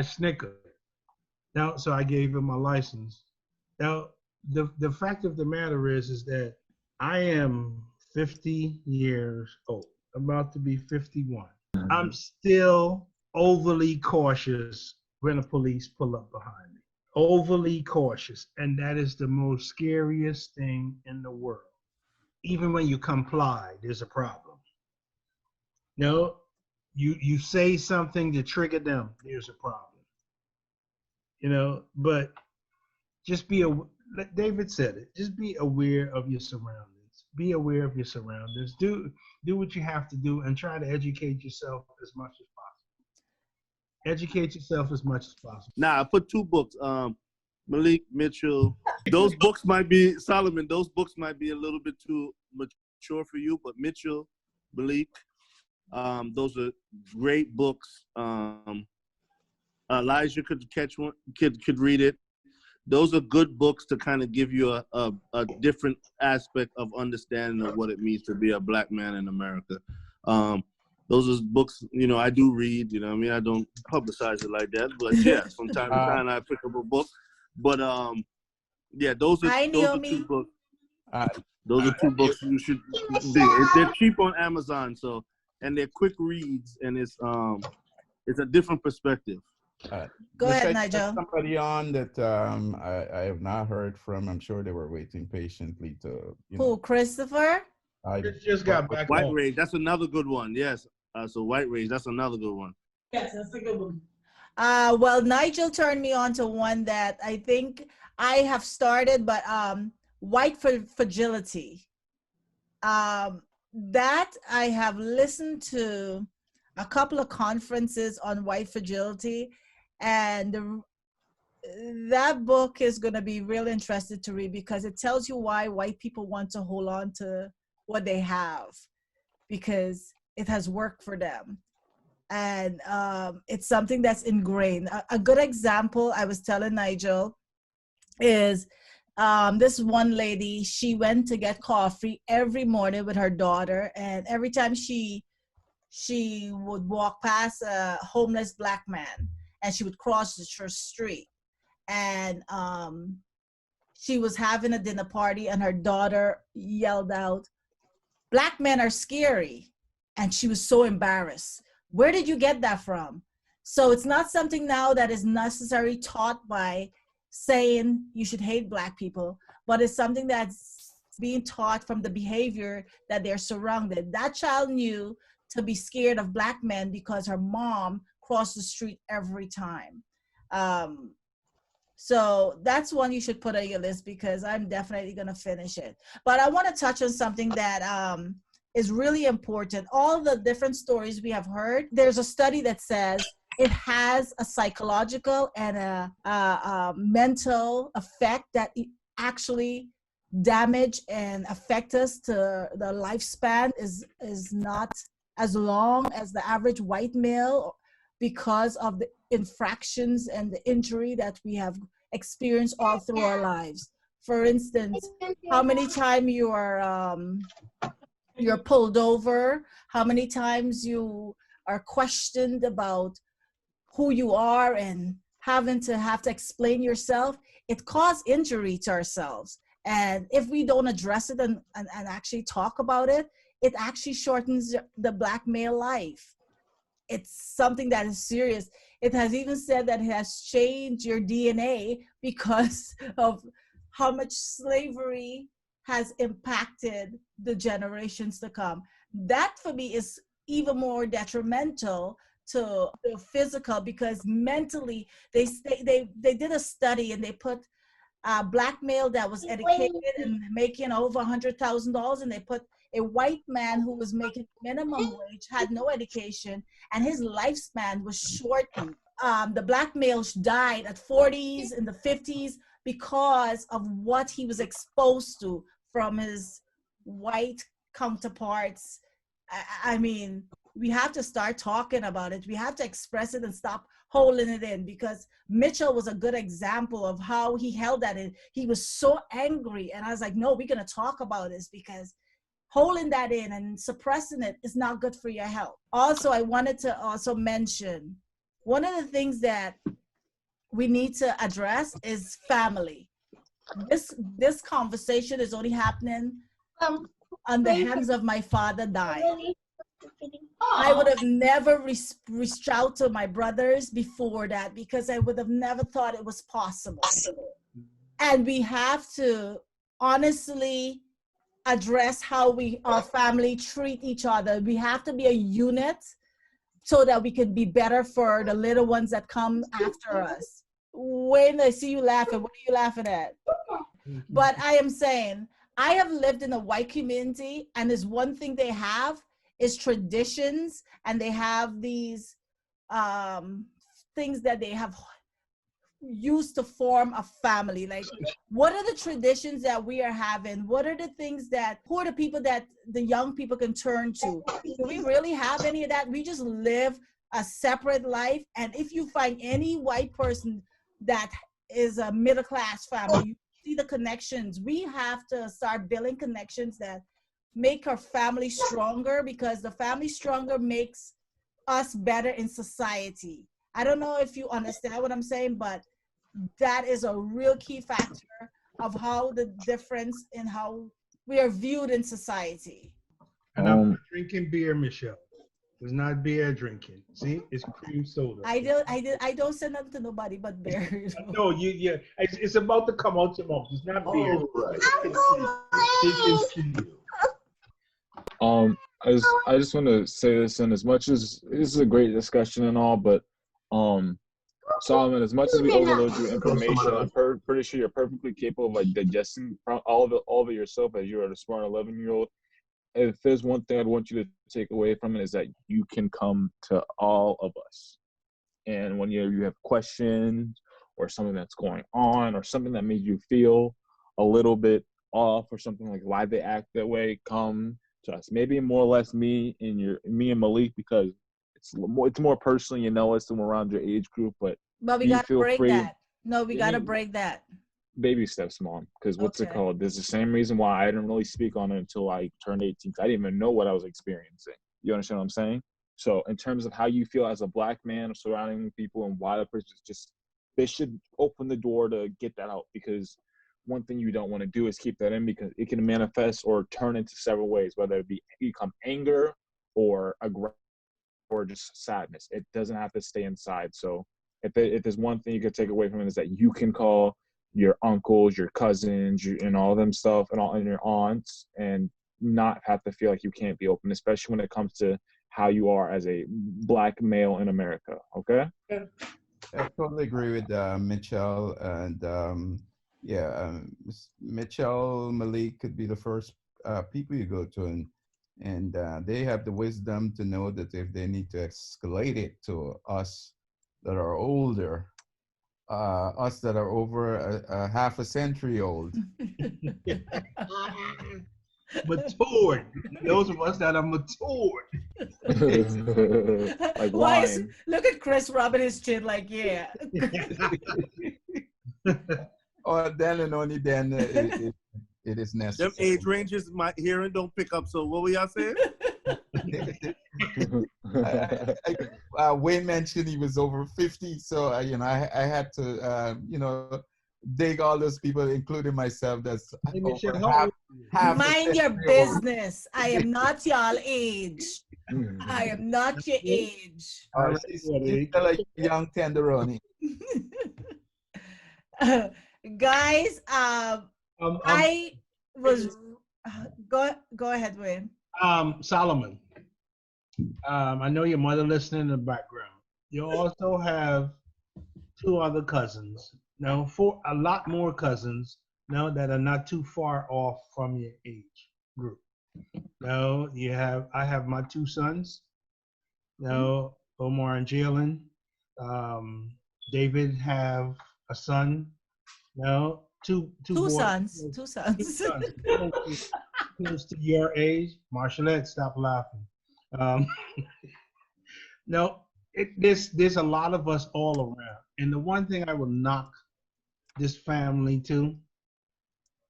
snickered. Now, so I gave him my license. Now, the fact of the matter is that I am 50 years old, about to be 51. I'm still overly cautious when the police pull up behind me. Overly cautious, and that is the most scariest thing in the world. Even when you comply, there's a problem. No, you say something to trigger them, there's a problem. You know, but just David said it, just be aware of your surroundings. Be aware of your surroundings. Do what you have to do and try to educate yourself as much as possible. Educate yourself as much as possible. Nah, I put 2 books. Malik, Mitchell. Those books might be, Solomon, those books might be a little bit too mature sure for you, but Mitchell, Malik, those are great books. Elijah could catch one, could read it. Those are good books to kind of give you a different aspect of understanding of what it means to be a black man in America. Those are books, I do read, I mean, I don't publicize it like that, but yeah, from time to time I pick up a book. But yeah, those are two books. Those are two books you should do. They're cheap on Amazon, and they're quick reads, and it's a different perspective. Go ahead, Nigel. Somebody on that I have not heard from. I'm sure they were waiting patiently to. Who, Christopher? I just got back. White Rage, that's another good one. Yes. So White Rage, that's another good one. Yes, that's a good one. Well, Nigel turned me on to one that I think I have started, but White Fragility. That I have listened to a couple of conferences on white fragility, and that book is going to be real interesting to read because it tells you why white people want to hold on to what they have because it has worked for them. And it's something that's ingrained. A good example I was telling Nigel is this one lady, she went to get coffee every morning with her daughter, and every time she would walk past a homeless black man and she would cross the street, and she was having a dinner party and her daughter yelled out, "Black men are scary." And she was so embarrassed. Where did you get that from? So it's not something now that is necessarily taught by saying you should hate black people, but it's something that's being taught from the behavior that they're surrounded. That child knew to be scared of black men because her mom crossed the street every time. So that's one you should put on your list because I'm definitely gonna finish it. But I wanna touch on something that is really important. All the different stories we have heard, there's a study that says it has a psychological and a mental effect that actually damage and affect us to the lifespan is not as long as the average white male because of the infractions and the injury that we have experienced all through our lives. For instance, how many times you're pulled over, how many times you are questioned about who you are and having to explain yourself, it causes injury to ourselves. And if we don't address it and actually talk about it, it actually shortens the black male life. It's something that is serious. It has even said that it has changed your DNA because of how much slavery has impacted the generations to come. That for me is even more detrimental to the physical because mentally they did a study and they put a black male that was educated and making over $100,000 and they put a white man who was making minimum wage, had no education, and his lifespan was shortened. The black male died at 40s and the 50s because of what he was exposed to from his white counterparts. I mean, we have to start talking about it. We have to express it and stop holding it in because Mitchell was a good example of how he held that in. He was so angry. And I was like, no, we're going to talk about this because holding that in and suppressing it is not good for your health. Also, I wanted to also mention one of the things that we need to address is family. This conversation is only happening on the hands of my father dying. I would have never reached out to my brothers before that because I would have never thought it was possible. And we have to honestly address how our family treat each other. We have to be a unit so that we can be better for the little ones that come after us. When I see you laughing, what are you laughing at? But I am saying, I have lived in a white community, and there's one thing they have is traditions, and they have these things that they have use to form a family? Like, what are the traditions that we are having? What are the things that, who are the people that the young people can turn to? Do we really have any of that? We just live a separate life. And if you find any white person that is a middle class family, you see the connections. We have to start building connections that make our family stronger, because the family stronger makes us better in society. I don't know if you understand what I'm saying, but that is a real key factor of how the difference in how we are viewed in society. And I'm not drinking beer, Michelle. It's not beer drinking. See, it's cream soda. I don't say nothing to nobody but beer. No, yeah. It's about to come out your mouth. It's not beer. I just want to say this, and as much as this is a great discussion and all, but Solomon, as much as we overload your information, I'm pretty sure you're perfectly capable of like digesting all of it yourself, as you are a smart 11-year-old. If there's one thing I'd want you to take away from it, is that you can come to all of us. And when you have questions or something that's going on or something that made you feel a little bit off or something, like why they act that way, come to us. Maybe more or less me and Malik, because it's more personal, us than around your age group. But we gotta break that. No, we gotta break that. Baby steps, Mom, because what's it called? There's the same reason why I didn't really speak on it until I turned 18. I didn't even know what I was experiencing. You understand what I'm saying? So in terms of how you feel as a black man surrounding people and why the person they should open the door to get that out, because one thing you don't want to do is keep that in, because it can manifest or turn into several ways, whether it become anger or aggression or just sadness. It doesn't have to stay inside. So if there's one thing you could take away from it, is that you can call your uncles, your cousins, and all them stuff, and your aunts, and not have to feel like you can't be open, especially when it comes to how you are as a black male in America. Okay? I totally agree with Mitchell, and Mitchell, Malik could be the first people you go to, and they have the wisdom to know that if they need to escalate it to us that are older, us that are over a half a century old. Matured. Those of us that are matured. Like wine. Look at Chris rubbing his chin like, yeah. Or then and only then it is necessary. Them age ranges, my hearing don't pick up. So what were y'all saying? Wayne mentioned he was over 50, so I had to dig all those people, including myself. That's half mind your business. I am not y'all age. I am not your age. She's still a young tenderoni. Guys, I was go ahead, Wayne. Solomon, I know your mother listening in the background. You also have 2 other cousins. Now, a lot more cousins now that are not too far off from your age group. Now, I have my 2 sons. Now, Omar and Jalen. David have a son. Now, two boys. Sons. 2 sons. 2 sons. Close to your age. Marshallette, stop laughing. No, there's a lot of us all around. And the one thing I will knock this family to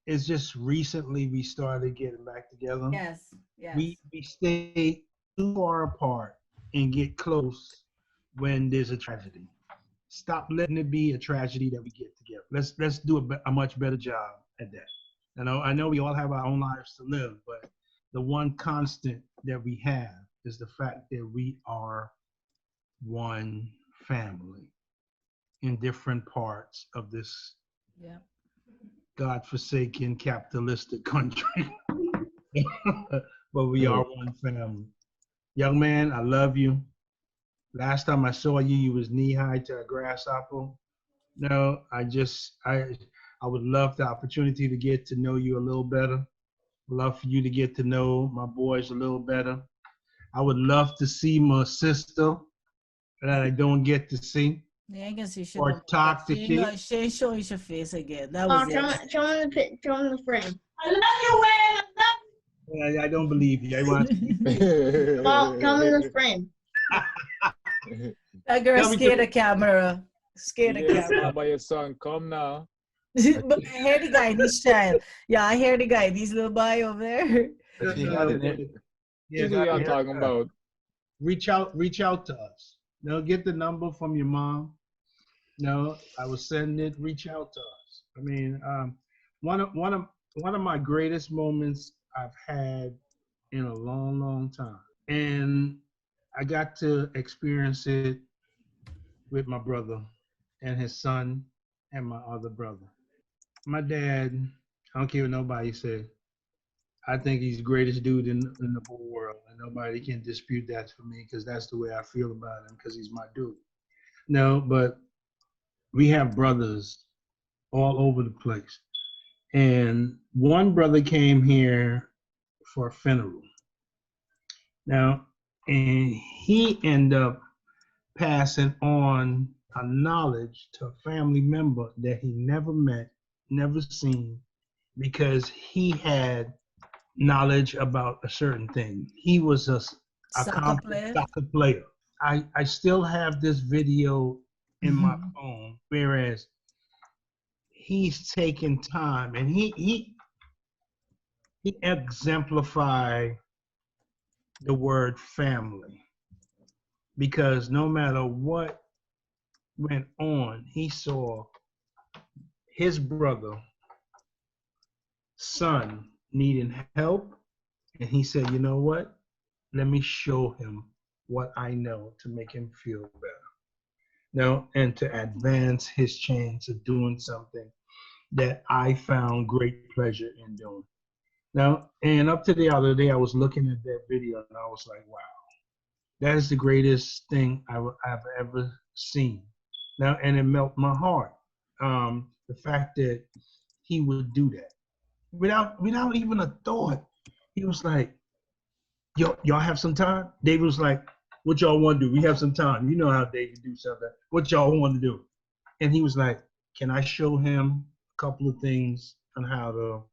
is just recently we started getting back together. Yes. We stay too far apart and get close when there's a tragedy. Stop letting it be a tragedy that we get together. Let's do a much better job at that. I know we all have our own lives to live, but the one constant that we have is the fact that we are one family in different parts of this godforsaken capitalistic country. But we are one family. Young man, I love you. Last time I saw you, you was knee-high to a grasshopper. No, I would love the opportunity to get to know you a little better. Love for you to get to know my boys a little better. I would love to see my sister that I don't get to see. Yeah, I guess you should or have. talk to She kids. ain't showing your face again. That was it. Show him the frame. I love you, Wayne. I don't believe you. I want Come in the frame. That girl Tell me scared to- the camera. Scared the Yes, camera. by your son. Come now. But I hear the guy in his child. Yeah, I hear the guy. This little boy over there. But he had it. Yes, Who y'all I- talking about? reach out to us. No, get the number from your mom. No, I will send it. Reach out to us. I mean, one of my greatest moments I've had in a long time, and I got to experience it with my brother and his son and my other brother. My dad, I don't care what nobody says. I think he's the greatest dude in the whole world, and nobody can dispute that for me because that's the way I feel about him because he's my dude. No, but we have brothers all over the place. And one brother came here for a funeral. Now, and he ended up passing on a knowledge to a family member that he never met, never seen, because he had knowledge about a certain thing. He was a Soccer player. soccer player. I still have this video in my phone, whereas he's taken time and he exemplified the word family, because no matter what went on, he saw his brother son needing help, and he said, you know what, let me show him what I know to make him feel better. No, and to advance his chance of doing something that I found great pleasure in doing. Now, and up to the other day, I was looking at that video and I was like, wow, that is the greatest thing I've ever seen. Now, and it melted my heart. The fact that he would do that without even a thought. He was like, y'all have some time? David was like, what y'all want to do? We have some time. You know how David do something. What y'all want to do? And he was like, can I show him a couple of things on how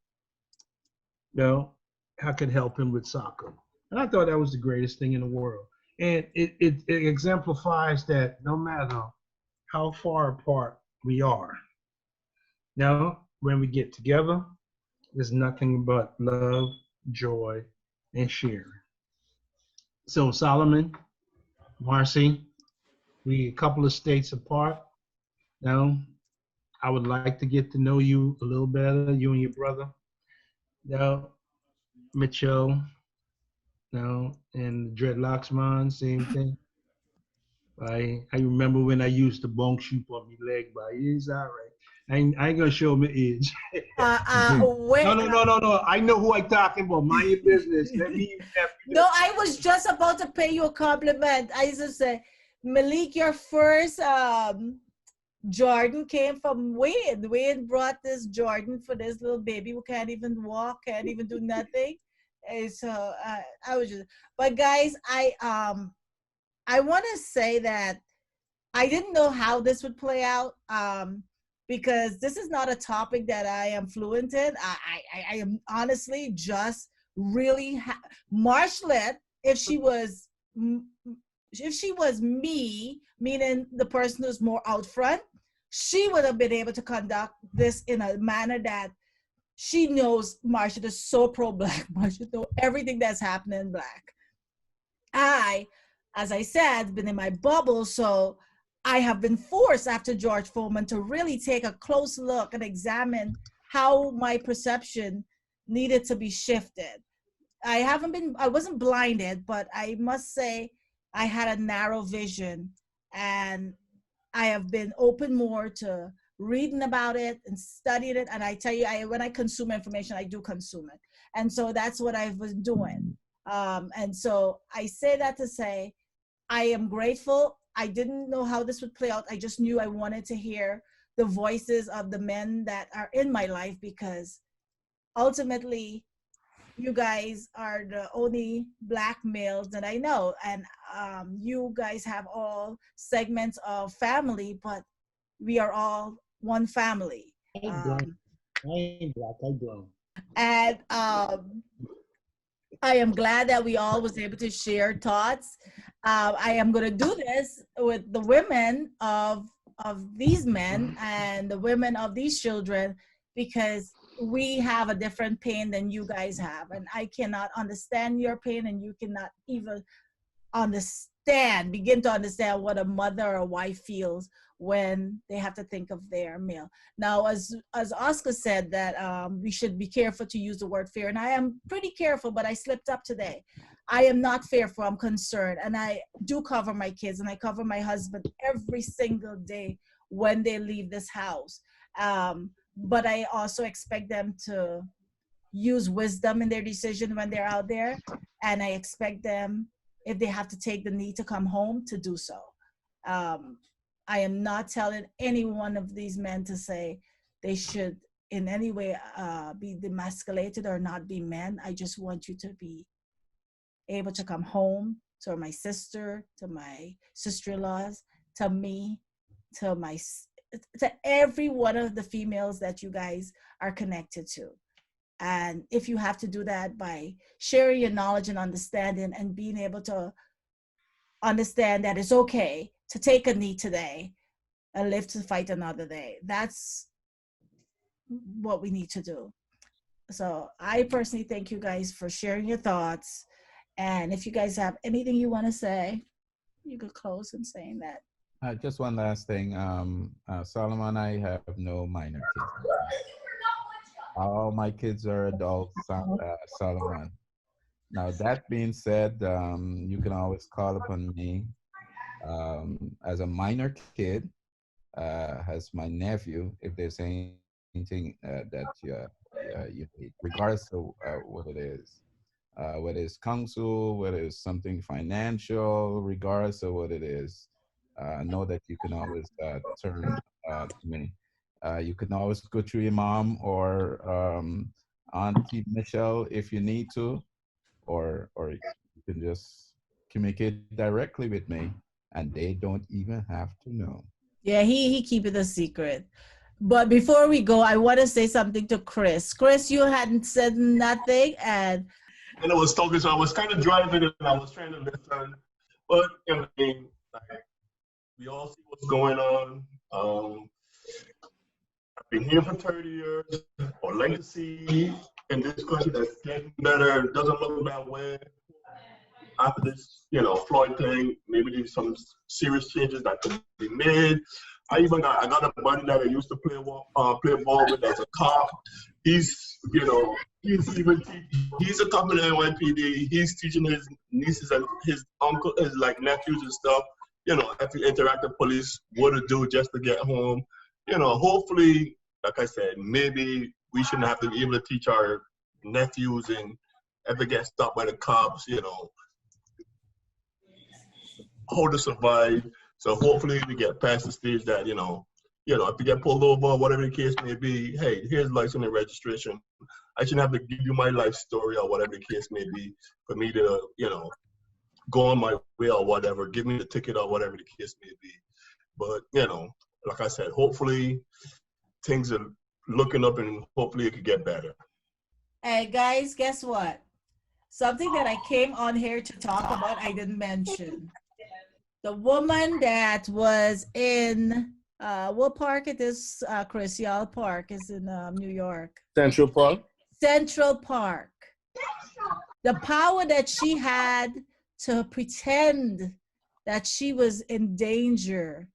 could help him with soccer? And I thought that was the greatest thing in the world. And it exemplifies that no matter how far apart we are, now when we get together, there's nothing but love, joy, and sharing. So Solomon, Marcy, we a couple of states apart. Now, I would like to get to know you a little better, you and your brother. Now, Mitchell, now, and Dreadlocks man, same thing. I remember when I used to bunk shoot on my leg, but it's all right. I ain't gonna show my age. Wait. No. I know who I'm talking about. Mind your business. Let me. No, I was just about to pay you a compliment. I used to say, Malik, your first Jordan came from Wayne. Wayne brought this Jordan for this little baby who can't even walk, can't even do nothing. And so I was just, but guys, I want to say that I didn't know how this would play out. Because this is not a topic that I am fluent in. I am honestly just really Marshlet. If she was me, meaning the person who's more out front, she would have been able to conduct this in a manner that she knows. Marshlet is so pro-Black. Marshlet knows everything that's happening in Black. I, as I said, been in my bubble, so I have been forced after George Floyd to really take a close look and examine how my perception needed to be shifted. I wasn't blinded, but I must say I had a narrow vision, and I have been open more to reading about it and studying it. And I tell you, when I consume information, I do consume it. And so that's what I've been doing. And so I say that to say, I am grateful. I didn't know how this would play out. I just knew I wanted to hear the voices of the men that are in my life, because ultimately, you guys are the only Black males that I know, and you guys have all segments of family, but we are all one family. I ain't Black, I grown. And I am glad that we all was able to share thoughts. I am going to do this with the women of these men and the women of these children, because we have a different pain than you guys have, and I cannot understand your pain, and you cannot even begin to understand what a mother or a wife feels when they have to think of their male. Now, as Oscar said, that we should be careful to use the word fear, and I am pretty careful, but I slipped up today. I am not fearful, I'm concerned, and I do cover my kids, and I cover my husband every single day when they leave this house. But I also expect them to use wisdom in their decision when they're out there, and I expect them, if they have to take the knee to come home, to do so. I am not telling any one of these men to say they should in any way be demasculated or not be men. I just want you to be able to come home to my sister, to my sister-in-laws, to me, to every one of the females that you guys are connected to. And if you have to do that by sharing your knowledge and understanding and being able to understand that it's okay to take a knee today and live to fight another day, that's what we need to do. So I personally thank you guys for sharing your thoughts. And if you guys have anything you want to say, you could close in saying that. Just one last thing. Solomon and I have no minor kids. All my kids are adults, Solomon. Now, that being said, you can always call upon me as a minor kid, as my nephew, if there's anything that you need, regardless of what it is. Whether it's counsel, whether it's something financial, regardless of what it is, know that you can always turn to me. You can always go through your mom or Auntie Michelle if you need to, or you can just communicate directly with me, and they don't even have to know. Yeah, he keep it a secret. But before we go, I want to say something to Chris. Chris, you hadn't said nothing, and I was talking, so I was kind of driving and I was trying to listen. But I mean, like, we all see what's going on. I've been here for 30 years. Our legacy in this country that's getting better. It doesn't look that way. After this, Floyd thing, maybe there's some serious changes that could be made. I got a buddy that I used to play ball with as a cop. He's a cop in the NYPD. He's teaching his nieces and his uncle, his nephews and stuff. If you interact with police, what to do just to get home. Hopefully, like I said, maybe we shouldn't have to be able to teach our nephews and ever get stopped by the cops, how to survive. So hopefully we get past the stage that, if you get pulled over or whatever the case may be, hey, here's license and registration. I shouldn't have to give you my life story or whatever the case may be for me to, go on my way or whatever, give me the ticket or whatever the case may be. But, like I said, hopefully things are looking up and hopefully it could get better. Hey guys, guess what? Something that I came on here to talk about, I didn't mention. The woman that was in, what park it is, Chris? Y'all Park is in New York. Central Park? Central Park. The power that she had to pretend that she was in danger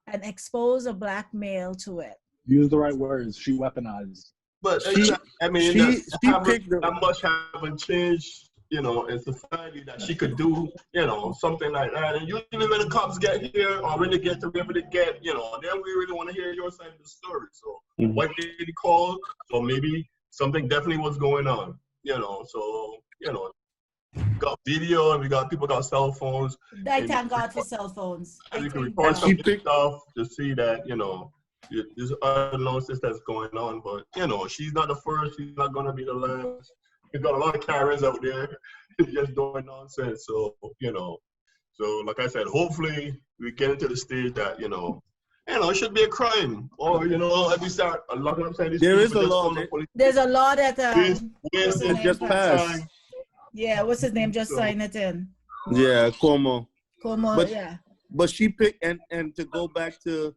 and expose a Black male to it. Use the right words. She weaponized. But she picked that much haven't changed, in society that she could do, something like that. And usually when the cops get here or when they get to wherever they get, then we really want to hear your side of the story. So what did he call? So maybe something definitely was going on, got video and we got people got cell phones. I thank God for cell phones. And you can report some stuff to see that, there's unknown stuff that's going on, but she's not the first, she's not gonna be the last. You got a lot of Karens out there just doing nonsense. So, so like I said, hopefully we get into the stage that, it should be a crime. Or, at least start, like I'm saying, there is a law. There's a law that it just passed. Yeah, what's his name? Just sign it in. Yeah, Cuomo. Cuomo, yeah. But she picked, and to go back to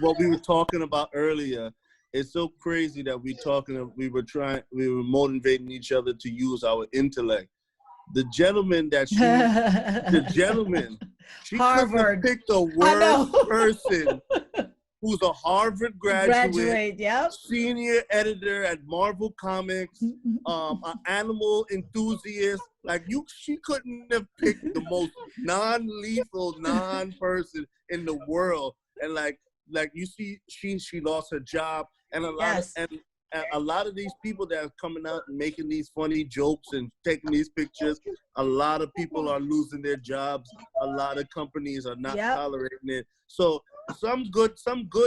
what we were talking about earlier, it's so crazy that we were motivating each other to use our intellect. The gentleman she Harvard picked the worst person who's a Harvard graduate, yep. Senior editor at Marvel Comics, an animal enthusiast. She couldn't have picked the most non-lethal, non-person in the world. And you see, she lost her job, and a lot of these people that are coming out and making these funny jokes and taking these pictures, a lot of people are losing their jobs. A lot of companies are not tolerating it. So some good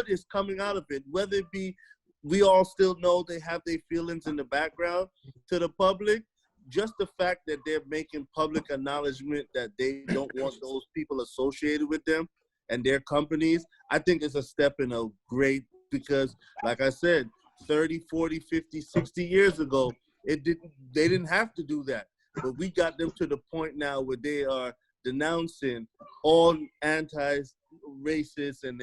is coming out of it. Whether it be, we all still know they have their feelings in the background to the public. Just the fact that they're making public acknowledgement that they don't want those people associated with them and their companies, I think is a step in a great, because like I said, 30, 40, 50, 60 years ago, they didn't have to do that. But we got them to the point now where they are denouncing all anti-racist, and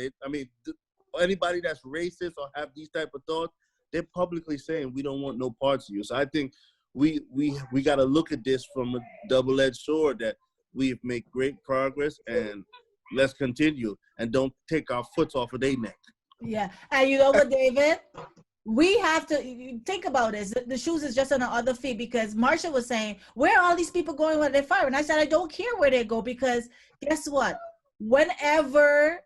anybody that's racist or have these type of thoughts, they're publicly saying we don't want no parts of you. So I think we got to look at this from a double-edged sword, that we've made great progress, and let's continue and don't take our foot off of their neck. Yeah, and you know what, David? We have to think about this. The shoes is just on the other feet, because Marsha was saying, where are all these people going when they fire? And I said, I don't care where they go, because guess what? Whenever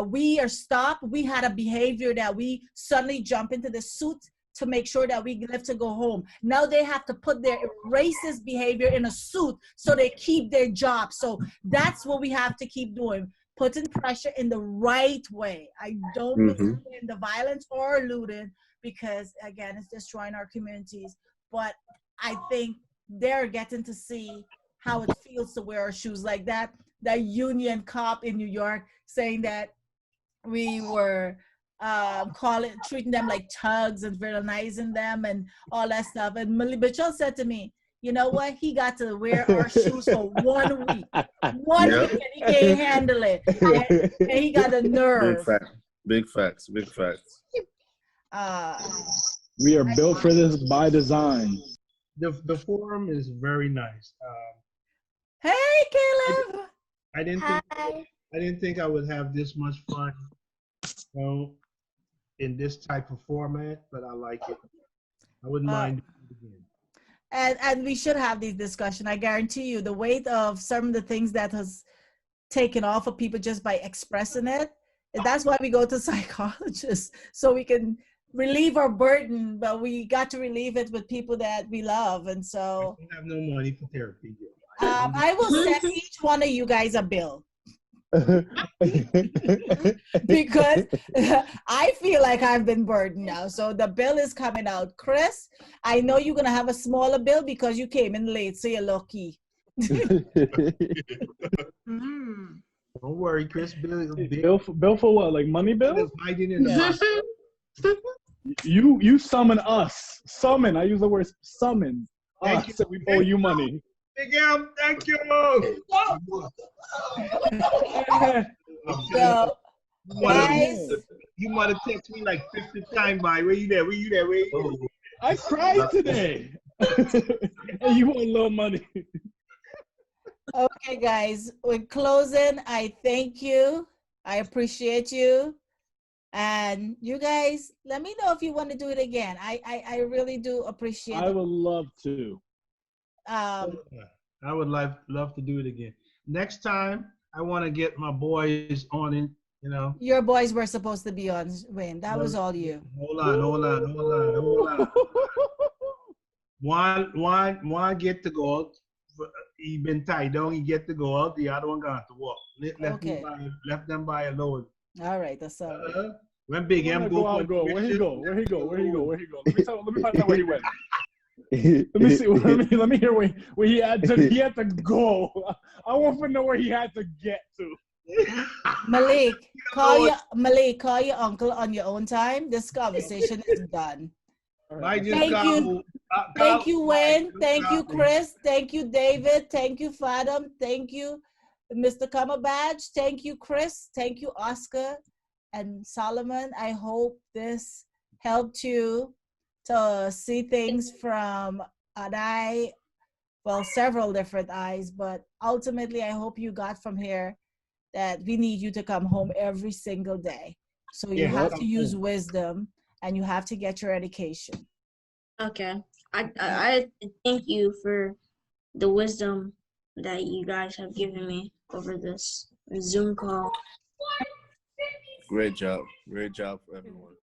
we are stopped, we had a behavior that we suddenly jump into the suit to make sure that we live to go home. Now they have to put their racist behavior in a suit so they keep their job. So that's what we have to keep doing. Putting pressure in the right way. I don't believe in the violence or looting, because again, it's destroying our communities. But I think they're getting to see how it feels to wear our shoes like that. That union cop in New York saying that we were treating them like thugs and villainizing them and all that stuff. And Mitchell said to me, you know what? He got to wear our shoes for 1 week. One week, and he can't handle it. And he got the nerve. Big facts. We are built for this by design. The forum is very nice. Hey, Caleb. I didn't think I would have this much fun, in this type of format, but I like it. I wouldn't mind doing it again. And we should have these discussions. I guarantee you, the weight of some of the things that has taken off of people just by expressing it. And that's why we go to psychologists, so we can relieve our burden. But we got to relieve it with people that we love. And so I don't have no money for therapy. I will send each one of you guys a bill. Because I feel like I've been burdened now. So the bill is coming out. Chris, I know you're going to have a smaller bill because you came in late, so you're lucky. Don't worry, Chris. Bill for what? Like money bill? Yeah. You summon us. Summon. I use the word summon. Thank you. So we owe you money. Big M, thank you. So, guys, you might have texted me like 50 times by. Where you there? I cried today. And you want a little money. Okay, guys, we're closing. I thank you. I appreciate you. And you guys, let me know if you want to do it again. I really do appreciate it. I would love to. I would love to do it again. Next time, I want to get my boys on it, Your boys were supposed to be on, Wayne. That was all you. Hold on. One get to go out. He been tied down. He get to go out. The other one got to walk. Left them by alone. All right, that's all right. When Big M go. Where he go? Let me find out where he went. Let me see. Let me hear where he had to go. I want to know where he had to get to. Malik, call your uncle on your own time. This conversation is done. Thank you, Wayne. Thank you, Chris. Thank you, David. Thank you, Fathom. Thank you, Mr. Cumberbatch. Thank you, Chris. Thank you, Oscar and Solomon. I hope this helped you to see things from an eye, well, several different eyes, but ultimately, I hope you got from here that we need you to come home every single day. So you have to use wisdom and you have to get your education. Okay. I thank you for the wisdom that you guys have given me over this Zoom call. Great job for everyone.